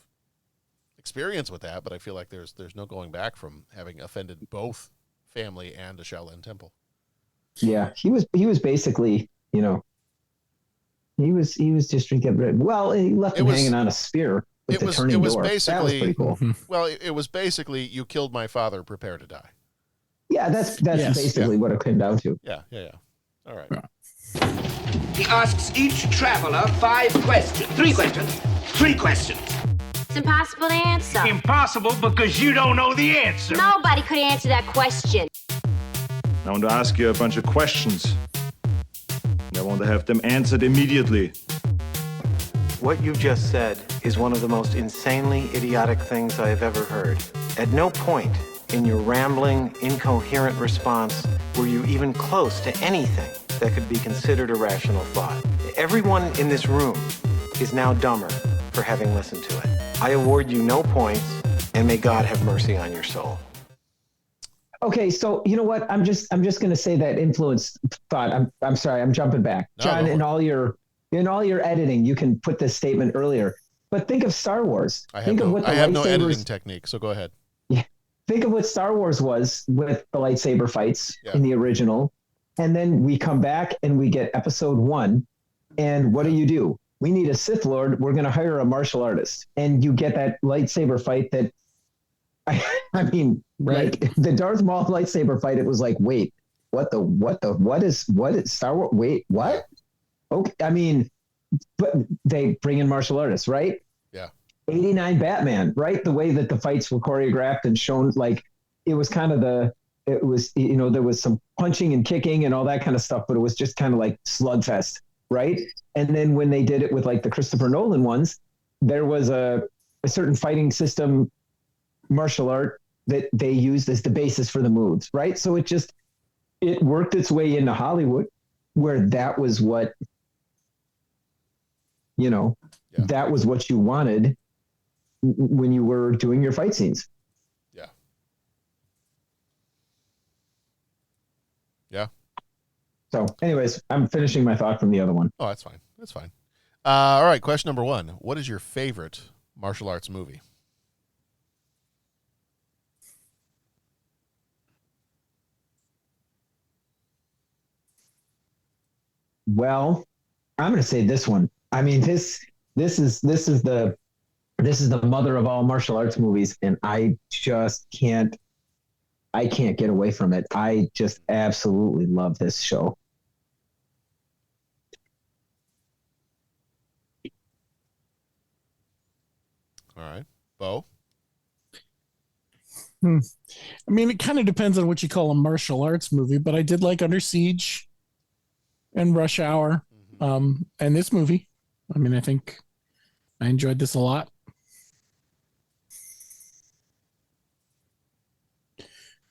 experience with that, but I feel like there's no going back from having offended both family and a Shaolin temple. Yeah, he was basically, he was just drinking. Well, he left him hanging on a spear with the turning door. Basically, that was pretty cool. Well, it was basically, you killed my father, prepare to die. Yeah, that's basically what it came down to. Yeah. All right. He asks each traveler 5 questions. 3 questions. 3 questions. It's impossible to answer. Impossible because you don't know the answer. Nobody could answer that question. I want to ask you a bunch of questions. I want to have them answered immediately. What you just said is one of the most insanely idiotic things I have ever heard. At no point in your rambling, incoherent response were you even close to anything that could be considered a rational thought. Everyone in this room is now dumber for having listened to it. I award you no points, and may God have mercy on your soul. Okay, so you know what? I'm just going to say that influenced thought. I'm sorry. I'm jumping back, John. In all your editing, you can put this statement earlier. But think of Star Wars. I have no editing technique, so go ahead. Yeah, think of what Star Wars was with the lightsaber fights in the original, and then we come back and we get Episode 1, and what do? We need a Sith Lord. We're going to hire a martial artist, and you get that lightsaber fight that. I mean, right. Like the Darth Maul lightsaber fight, it was like, wait, what is Star Wars? Wait, what? Okay. I mean, but they bring in martial artists, right? Yeah. 89 Batman, right? The way that the fights were choreographed and shown, like it was kind of there was some punching and kicking and all that kind of stuff, but it was just kind of like slugfest, right? And then when they did it with like the Christopher Nolan ones, there was a certain fighting system, martial art that they used as the basis for the moves, right? So it worked its way into Hollywood, where that was what that was what you wanted when you were doing your fight scenes. Yeah. So anyways, I'm finishing my thought from the other one. Oh, that's fine. All right, question number 1. What is your favorite martial arts movie? Well, I'm going to say this one. I mean, this is the mother of all martial arts movies, and I just can't get away from it. I just absolutely love this show. All right, Bo. I mean, it kind of depends on what you call a martial arts movie, but I did like Under Siege and Rush Hour, and this movie. I mean, I think I enjoyed this a lot.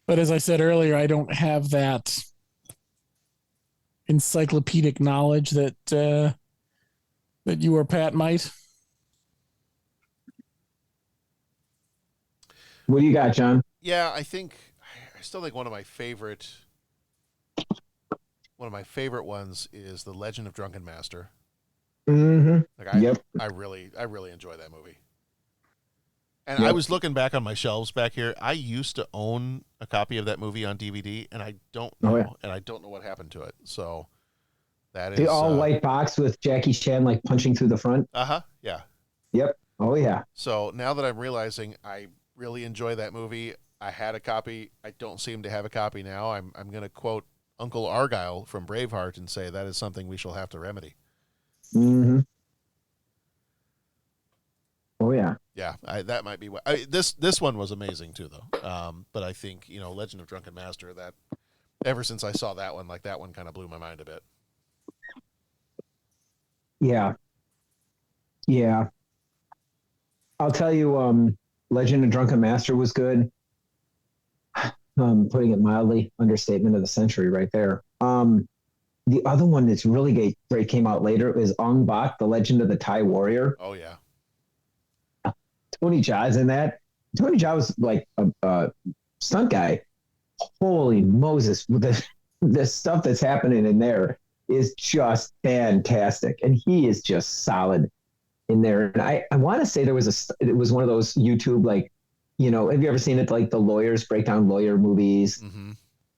But as I said earlier, I don't have that encyclopedic knowledge that you or Pat might. What do you got, John? Yeah, I still think one of my favorite ones is The Legend of Drunken Master. Mm-hmm. Like I really enjoy that movie. And I was looking back on my shelves back here. I used to own a copy of that movie on DVD, and I don't know, what happened to it. So that is the all white box with Jackie Chan like punching through the front. Yeah. Yep. Oh yeah. So now that I'm realizing I really enjoy that movie, I had a copy. I don't seem to have a copy now. I'm going to quote Uncle Argyle from Braveheart and say that is something we shall have to remedy. Mm-hmm. Oh yeah. Yeah, that might be what this one was amazing too, though. But I think Legend of Drunken Master. That ever since I saw that one, that one kind of blew my mind a bit. Yeah. Yeah. I'll tell you, Legend of Drunken Master was good. Putting it mildly, understatement of the century right there. The other one that's really great came out later is Ong Bak, The Legend of the Thai Warrior. Oh yeah. Tony Jaa's in that. Tony Jaa was like a stunt guy. Holy Moses. The stuff that's happening in there is just fantastic. And he is just solid in there. And I want to say it was one of those YouTube, have you ever seen it? Like the lawyers break down lawyer movies,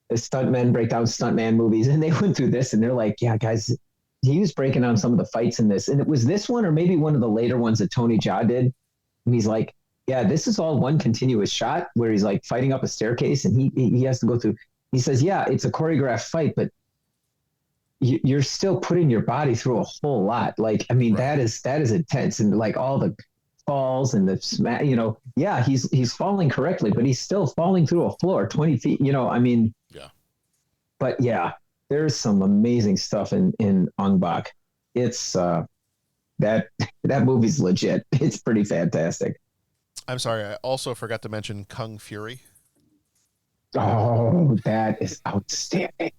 the stuntmen break down stuntman movies. And they went through this and they're like, yeah, guys, he was breaking down some of the fights in this. And it was this one or maybe one of the later ones that Tony Jaa did. And he's like, yeah, this is all one continuous shot where he's like fighting up a staircase and he has to go through. He says, yeah, it's a choreographed fight, but you're still putting your body through a whole lot. Like, I mean, that is intense. And like all the falls and the smack, yeah, he's falling correctly, but he's still falling through a floor 20 feet, Yeah. But yeah, there's some amazing stuff in Ong Bak. It's, that movie's legit. It's pretty fantastic. I'm sorry. I also forgot to mention Kung Fury. Oh, that is outstanding.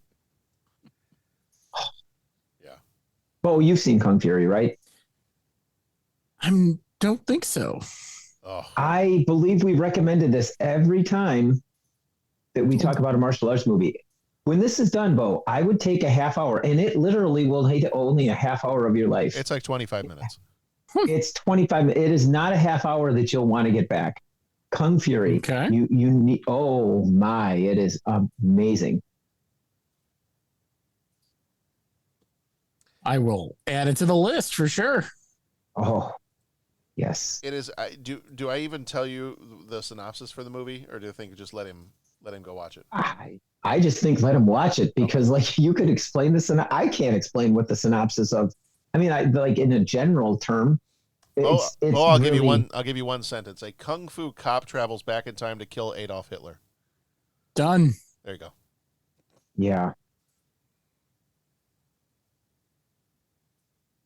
Yeah. Bo, you've seen Kung Fury, right? I don't think so. Oh. I believe we recommended this every time that we talk about a martial arts movie. When this is done, Bo, I would take a half hour, and it literally will take only a half hour of your life. It's like 25 minutes. It's 25. It is not a half hour that you'll want to get back. Kung Fury. Okay. You need. Oh my! It is amazing. I will add it to the list for sure. Oh, yes. It is. Do I even tell you the synopsis for the movie, or do you think just let him go watch it? I just think let him watch it because like you could explain this, and I can't explain what the synopsis of. I mean, I like in a general term. I'll give you one. I'll give you one sentence. A kung fu cop travels back in time to kill Adolf Hitler. Done. There you go. Yeah.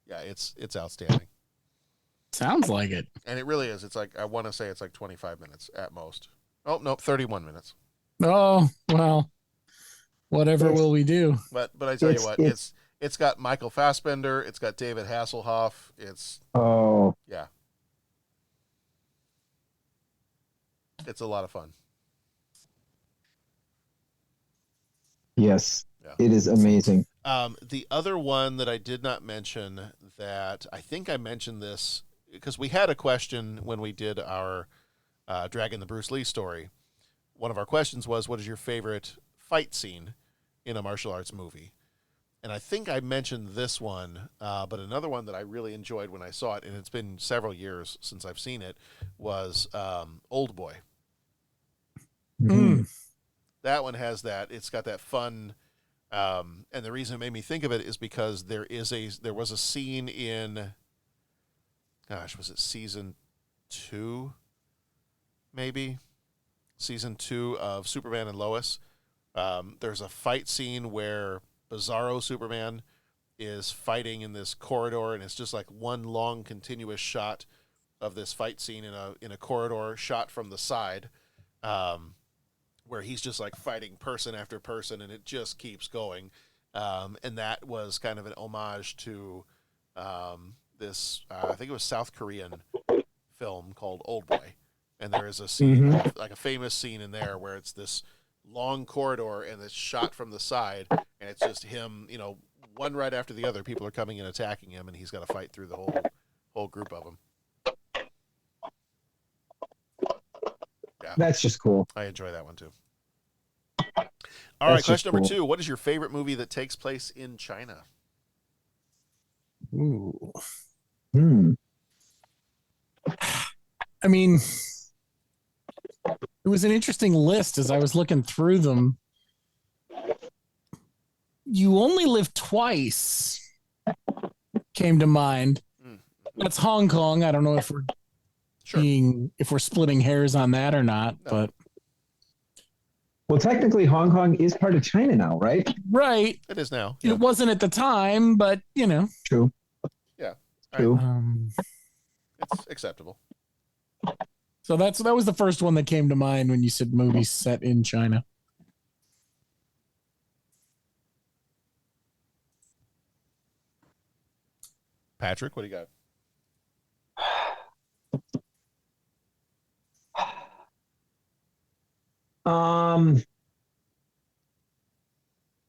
Yeah, it's outstanding. Sounds like it. And it really is. It's like I want to say it's like 25 minutes at most. Oh no, 31 minutes. Oh well, whatever will we do? But I tell you what, it's got Michael Fassbender. It's got David Hasselhoff. It's yeah. It's a lot of fun. Yes, yeah. It is amazing. The other one that I did not mention that I think I mentioned this because we had a question when we did our Dragon the Bruce Lee story. One of our questions was, what is your favorite fight scene in a martial arts movie? And I think I mentioned this one, but another one that I really enjoyed when I saw it, and it's been several years since I've seen it, was Old Boy. Mm. That one has that. It's got that fun, and the reason it made me think of it is because there was a scene in, gosh, was it season 2? Maybe season 2 of Superman and Lois. There's a fight scene where Bizarro Superman is fighting in this corridor, and it's just like one long continuous shot of this fight scene in a corridor shot from the side, where he's just like fighting person after person, and it just keeps going. And that was kind of an homage to this, I think it was South Korean film called Old Boy. and there is a scene, like a famous scene in there, where it's this long corridor and it's shot from the side, and it's just him, one right after the other. People are coming and attacking him, and he's got to fight through the whole group of them. Yeah, That's just cool. I enjoy that one too. All right, question number 2. What is your favorite movie that takes place in China? Ooh. I mean, it was an interesting list as I was looking through them. You Only Live Twice came to mind. That's Hong Kong. I don't know if we're if we're splitting hairs on that or not, but well, technically Hong Kong is part of China now, right? Right. It is now. Yeah. It wasn't at the time, but True. Yeah. True. It's acceptable. So that was the first one that came to mind when you said movies set in China. Patrick, what do you got?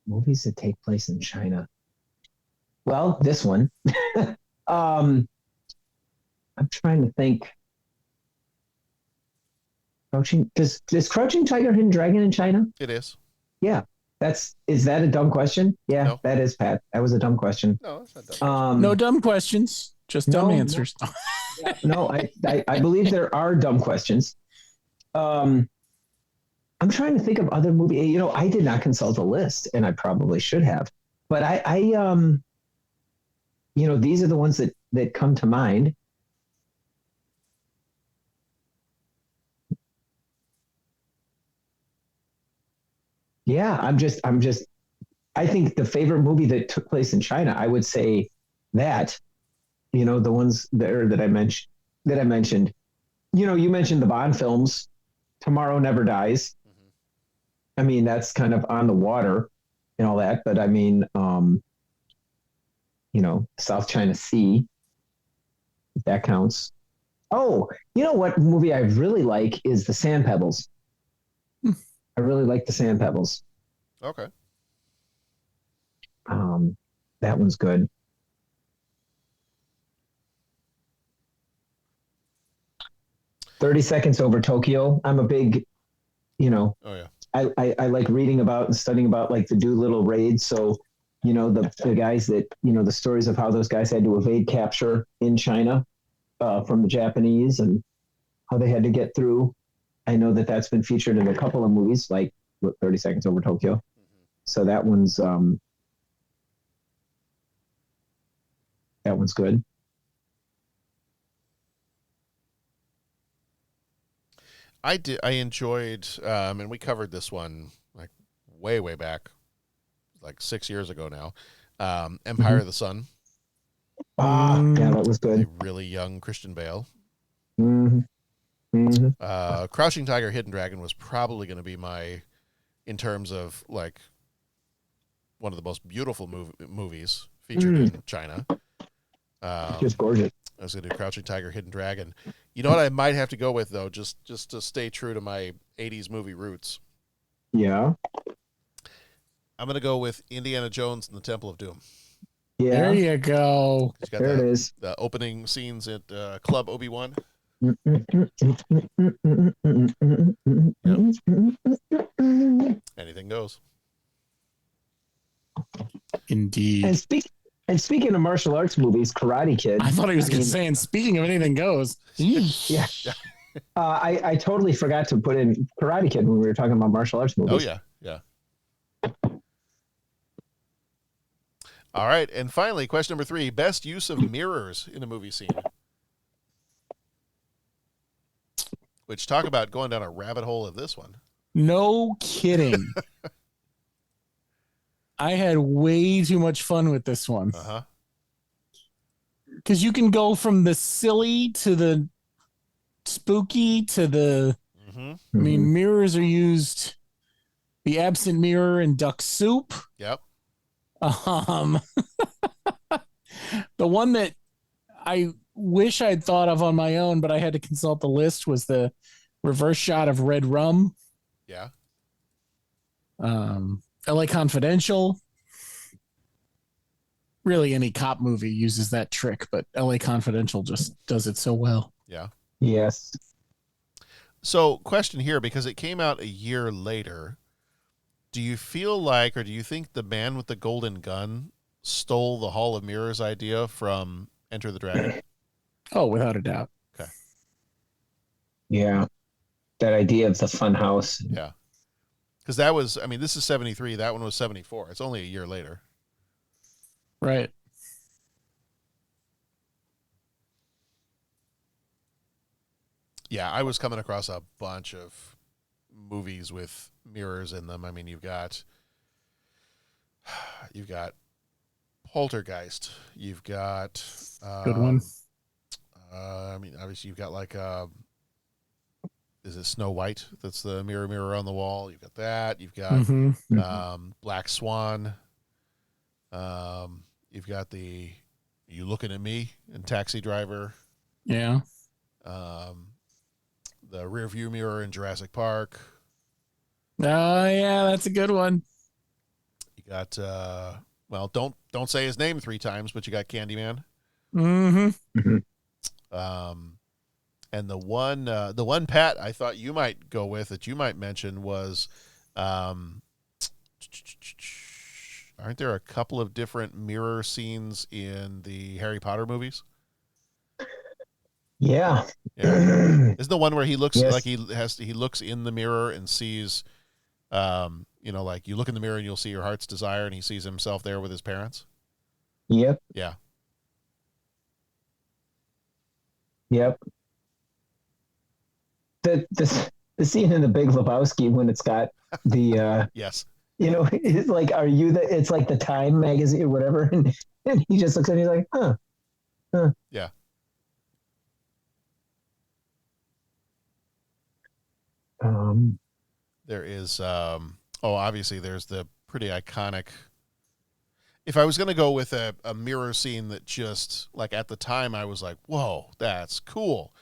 Movies that take place in China. Well, this one. I'm trying to think. Is Crouching Tiger, Hidden Dragon in China? It is. Yeah. Is that a dumb question? Yeah, no. That is, Pat. That was a dumb question. No, it's not dumb. No dumb questions, just dumb answers. No, I believe there are dumb questions. I'm trying to think of other movies. I did not consult a list, and I probably should have. But these are the ones that come to mind. Yeah, I think the favorite movie that took place in China, I would say that, the ones that I mentioned, you mentioned the Bond films, Tomorrow Never Dies. I mean, that's kind of on the water and all that, but I mean, South China Sea, if that counts. Oh, what movie I really like is The Sand Pebbles. I really like The Sand Pebbles. Okay. That one's good. "30 Seconds Over Tokyo." I'm a big, Oh yeah. I like reading about and studying about like the Doolittle raids. So, the guys that, the stories of how those guys had to evade capture in China from the Japanese and how they had to get through. I know that's been featured in a couple of movies, like 30 Seconds Over Tokyo. So that one's good. I enjoyed, and we covered this one like way back, like 6 years ago now. Empire of the Sun. Yeah, that was good. A really young Christian Bale. Mm-hmm. Crouching Tiger, Hidden Dragon was probably going to be in terms of like one of the most beautiful movies featured in China. Just gorgeous. I was going to do Crouching Tiger, Hidden Dragon. You know what I might have to go with, though, just to stay true to my 80s movie roots? Yeah. I'm going to go with Indiana Jones and the Temple of Doom. Yeah. There you go. There it is. The opening scenes at Club Obi-Wan. Yep. Anything goes. Indeed. And speaking of martial arts movies, Karate Kid. I thought he was going to say, and speaking of anything goes. Yeah. I totally forgot to put in Karate Kid when we were talking about martial arts movies. Oh, yeah. All right. And finally, question number 3. Best use of mirrors in a movie scene. Which, talk about going down a rabbit hole of this one. No kidding. I had way too much fun with this one. Uh-huh. Because you can go from the silly to the spooky to the... I mean, mirrors are used... The absent mirror in Duck Soup. Yep. The one that I wish I'd thought of on my own, but I had to consult the list, was the Reverse shot of red rum. Yeah. LA Confidential. Really, any cop movie uses that trick, but LA Confidential just does it so well. Yeah. Yes. So, question here, because it came out a year later, do you feel like, or do you think the man with the golden gun stole the Hall of Mirrors idea from Enter the Dragon? Oh, without a doubt. Okay. Yeah. That idea of the fun house. Yeah. Because that was, I mean, this is 73. That one was 74. It's only a year later. Right. Yeah, I was coming across a bunch of movies with mirrors in them. I mean, you've got Poltergeist. You've got good one. I mean, obviously, you've got like is it Snow White? That's the mirror on the wall. You've got that. You've got Black Swan. You've got the You Looking at Me and Taxi Driver. Yeah. The rear view mirror in Jurassic Park. Oh yeah, that's a good one. You got well, don't say his name 3 times, but you got Candyman. Mm-hmm. And the one Pat I thought you might go with that you might mention was aren't there a couple of different mirror scenes in the Harry Potter movies? Yeah. Isn't the one where he looks Yes. like he looks in the mirror and sees like you look in the mirror and you'll see your heart's desire, and he sees himself there with his parents? Yep. Yeah. Yep. The scene in The Big Lebowski when it's got the yes. It's like, it's like the Time magazine or whatever, and he just looks at it, he's like, huh. Yeah. There is obviously there's the pretty iconic, if I was going to go with a mirror scene that just, like, at the time I was like, whoa, that's cool,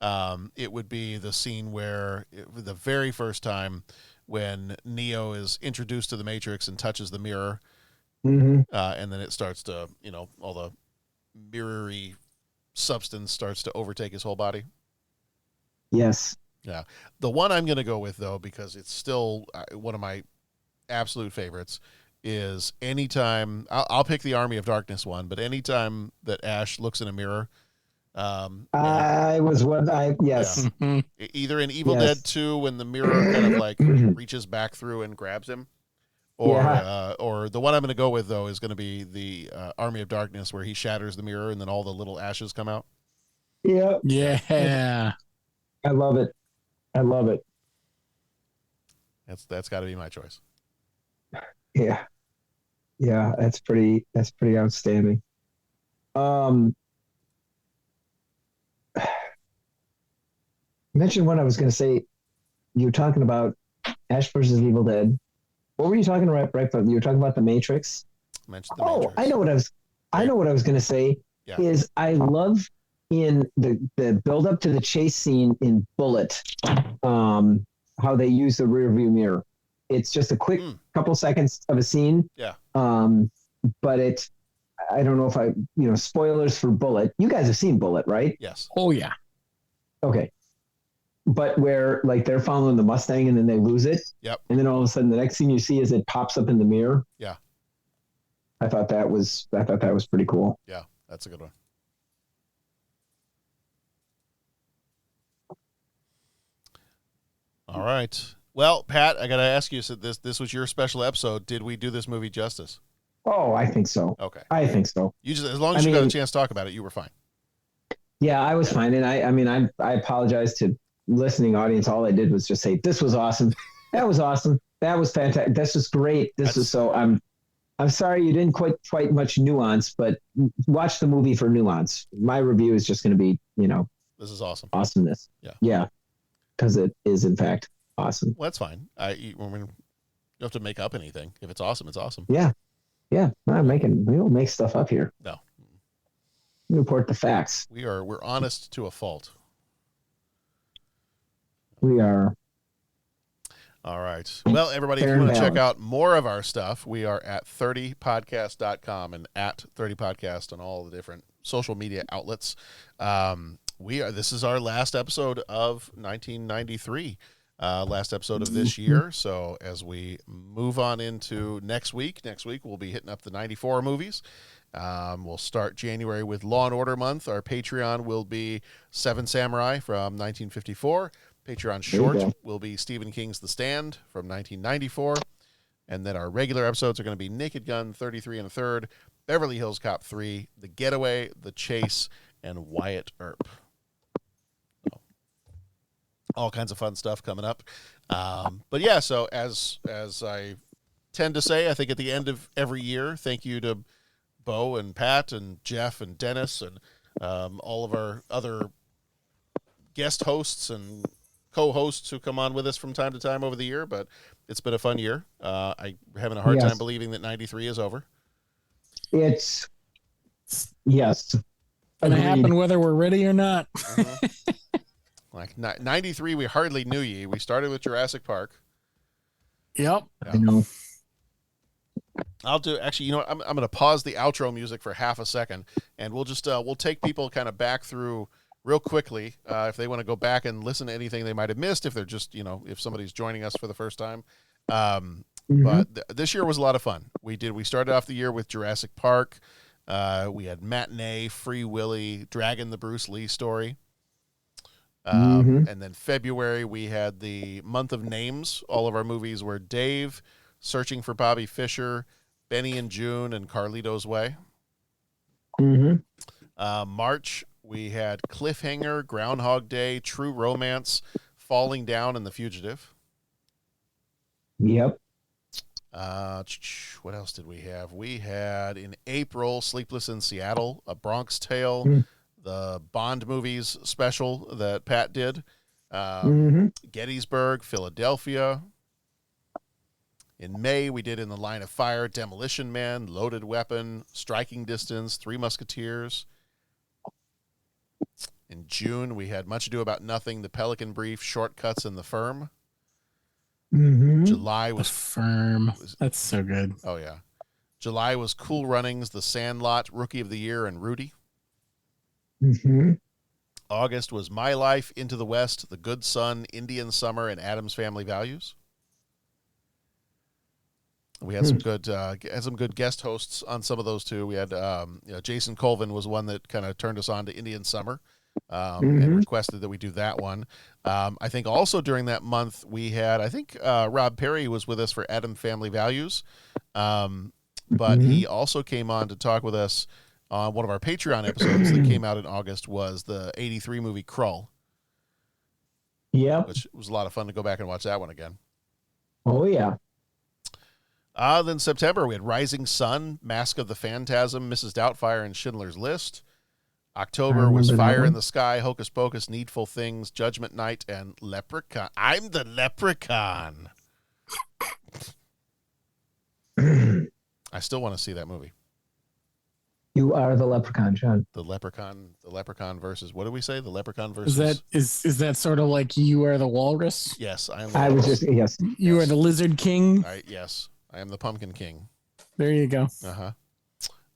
it would be the scene where the very first time when Neo is introduced to the Matrix and touches the mirror, and then it starts to, all the mirrory substance starts to overtake his whole body. Yes. Yeah. The one I'm going to go with, though, because it's still one of my absolute favorites, is anytime I'll pick the Army of Darkness one, but anytime that Ash looks in a mirror, yes. Yeah. Either in Evil Yes. Dead 2 when the mirror kind of like reaches back through and grabs him, or the one I'm going to go with, though, is going to be the Army of Darkness where he shatters the mirror and then all the little ashes come out. Yeah. Yeah. I love it. That's got to be my choice. Yeah. Yeah, that's pretty outstanding. Mention what I was going to say. You were talking about Ash versus Evil Dead. What were you talking about? Right, you were talking about the Matrix. Mentioned the Matrix. I know what I was going to say. Yeah. Is I love in the build up to the chase scene in Bullet, how they use the rear view mirror. It's just a quick couple seconds of a scene. Yeah. But I don't know if spoilers for Bullet. You guys have seen Bullet, right? Yes. Oh yeah. Okay. But where, like, they're following the Mustang and then they lose it. Yep. And then all of a sudden the next thing you see is it pops up in the mirror. Yeah. I thought that was pretty cool. Yeah, that's a good one. All right. Well, Pat, I got to ask you, so this was your special episode. Did we do this movie justice? Oh, I think so. Okay. I think so. You just, as long as you got a chance to talk about it, you were fine. Yeah, I was fine. And I apologize to listening audience. All I did was just say, this was awesome. That was awesome. That was fantastic. This was great. I'm sorry you didn't quite much nuance, but watch the movie for nuance. My review is just going to be, this is awesome. Awesomeness. Yeah. Yeah. Because it is, in fact, awesome. Well, that's fine. You don't have to make up anything. If it's awesome, it's awesome. Yeah. Yeah. We don't make stuff up here. No. We report the facts. We're honest to a fault. We are. All right. Well, everybody, if you want to check out more of our stuff, we are at 30podcast.com and at 30podcast on all the different social media outlets. This is our last episode of 1993, last episode of this year. So as we move on into next week we'll be hitting up the 94 movies. We'll start January with Law and Order month. Our Patreon will be Seven Samurai from 1954. Patreon short will be Stephen King's The Stand from 1994. And then our regular episodes are going to be Naked Gun 33 and a third, Beverly Hills Cop 3, The Getaway, The Chase, and Wyatt Earp. So, all kinds of fun stuff coming up. But yeah, so as I tend to say, I think at the end of every year, thank you to Bo and Pat and Jeff and Dennis and all of our other guest hosts and co-hosts who come on with us from time to time over the year, but it's been a fun year. I'm having a hard time believing that 93 is over. It's gonna happen whether we're ready or not. Like 93, we hardly knew ye. We started with Jurassic Park. Yep. Yeah. I know. I'll do actually. You know what? I'm going to pause the outro music for half a second, and we'll just we'll take people kind of back through real quickly if they want to go back and listen to anything they might have missed. If they're just if somebody's joining us for the first time. But this year was a lot of fun. We started off the year with Jurassic Park. We had Matinee, Free Willy, Dragon, the Bruce Lee story. And then February, we had the month of names. All of our movies were Dave, Searching for Bobby Fischer, Benny and June, and Carlito's Way. March, we had Cliffhanger, Groundhog Day, True Romance, Falling Down, and The Fugitive. Yep. What else did we have? We had in April Sleepless in Seattle, A Bronx Tale, the Bond movies special that Pat did, Gettysburg, Philadelphia. In May, we did In the Line of Fire, Demolition Man, Loaded Weapon, Striking Distance, Three Musketeers. In June, we had Much Ado About Nothing, The Pelican Brief, Shortcuts, and The Firm. July was Firm. That's so good. Oh, yeah. July was Cool Runnings, The Sandlot, Rookie of the Year, and Rudy. August was My Life, Into the West, The Good Son, Indian Summer, and Addams Family Values. We had some good guest hosts on some of those too. We had Jason Colvin was one that kind of turned us on to Indian Summer and requested that we do that one. I think also during that month we had Rob Perry was with us for Addams Family Values, but he also came on to talk with us on one of our Patreon episodes that came out in August was the 83 movie Krull. Yeah, which was a lot of fun to go back and watch that one again. Oh yeah. Then September, we had Rising Sun, Mask of the Phantasm, Mrs. Doubtfire, and Schindler's List. October was Fire in the Sky, Hocus Pocus, Needful Things, Judgment Night, and Leprechaun. I'm the Leprechaun. I still want to see that movie. You are the Leprechaun, Sean. The Leprechaun versus, what do we say? The Leprechaun versus. Is that sort of like You Are the Walrus? Yes, I am. Yes. You are the Lizard King. Yes. I am the Pumpkin King. There you go.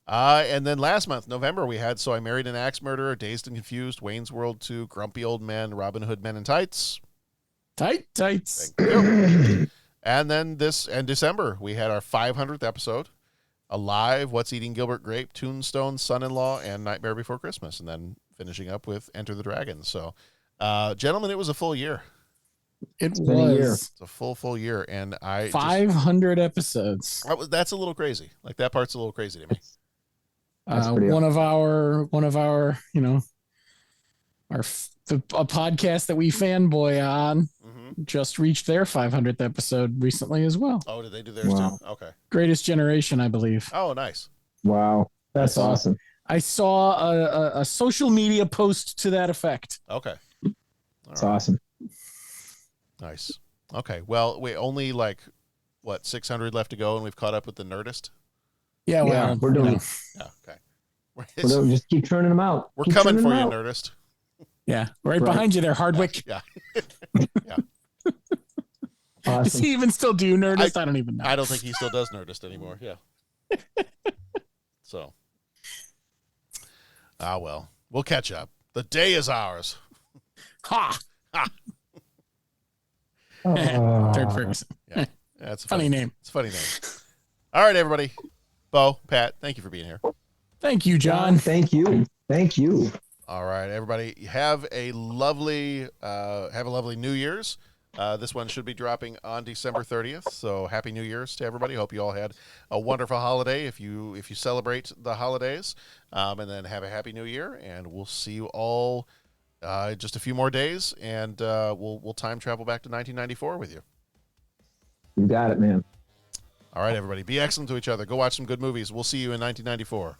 And then last month, November, we had So I Married an Axe Murderer, Dazed and Confused, Wayne's World 2, Grumpy Old Men, Robin Hood Men in Tights. Tights. Thank you. And then December, we had our 500th episode, Alive, What's Eating Gilbert Grape, Tombstone, Son-in-Law, and Nightmare Before Christmas. And then finishing up with Enter the Dragon. So, gentlemen, it was a full year. It's a full year, and 500 episodes. That's a little crazy. Like that part's a little crazy to me. One of our a podcast that we fanboy on just reached their 500th episode recently as well. Oh, did they do theirs too? Okay. Greatest Generation, I believe. Oh, nice. Wow, that's awesome. I saw a social media post to that effect. Okay. That's awesome. Nice. Okay. Well, we only 600 left to go, and we've caught up with the Nerdist. Yeah, well, we're doing. Yeah, okay. We're just keep turning them out. We're coming for you, Nerdist. Yeah, right behind you there, Hardwick. Yeah. Yeah. Awesome. Does he even still do Nerdist? I don't even know. I don't think he still does Nerdist anymore. Yeah. So. Well, we'll catch up. The day is ours. Ha! Ha! Turd Ferguson. Yeah. That's a funny name. It's a funny name. All right, everybody. Bo, Pat, thank you for being here. Thank you, John. Thank you. Thank you. All right, everybody. Have a lovely New Year's. This one should be dropping on December 30th. So happy New Year's to everybody. Hope you all had a wonderful holiday if you celebrate the holidays. And then have a happy New Year. And we'll see you all just a few more days. And we'll time travel back to 1994 with you. You got it, man. All right, everybody. Be excellent to each other. Go watch some good movies. We'll see you in 1994.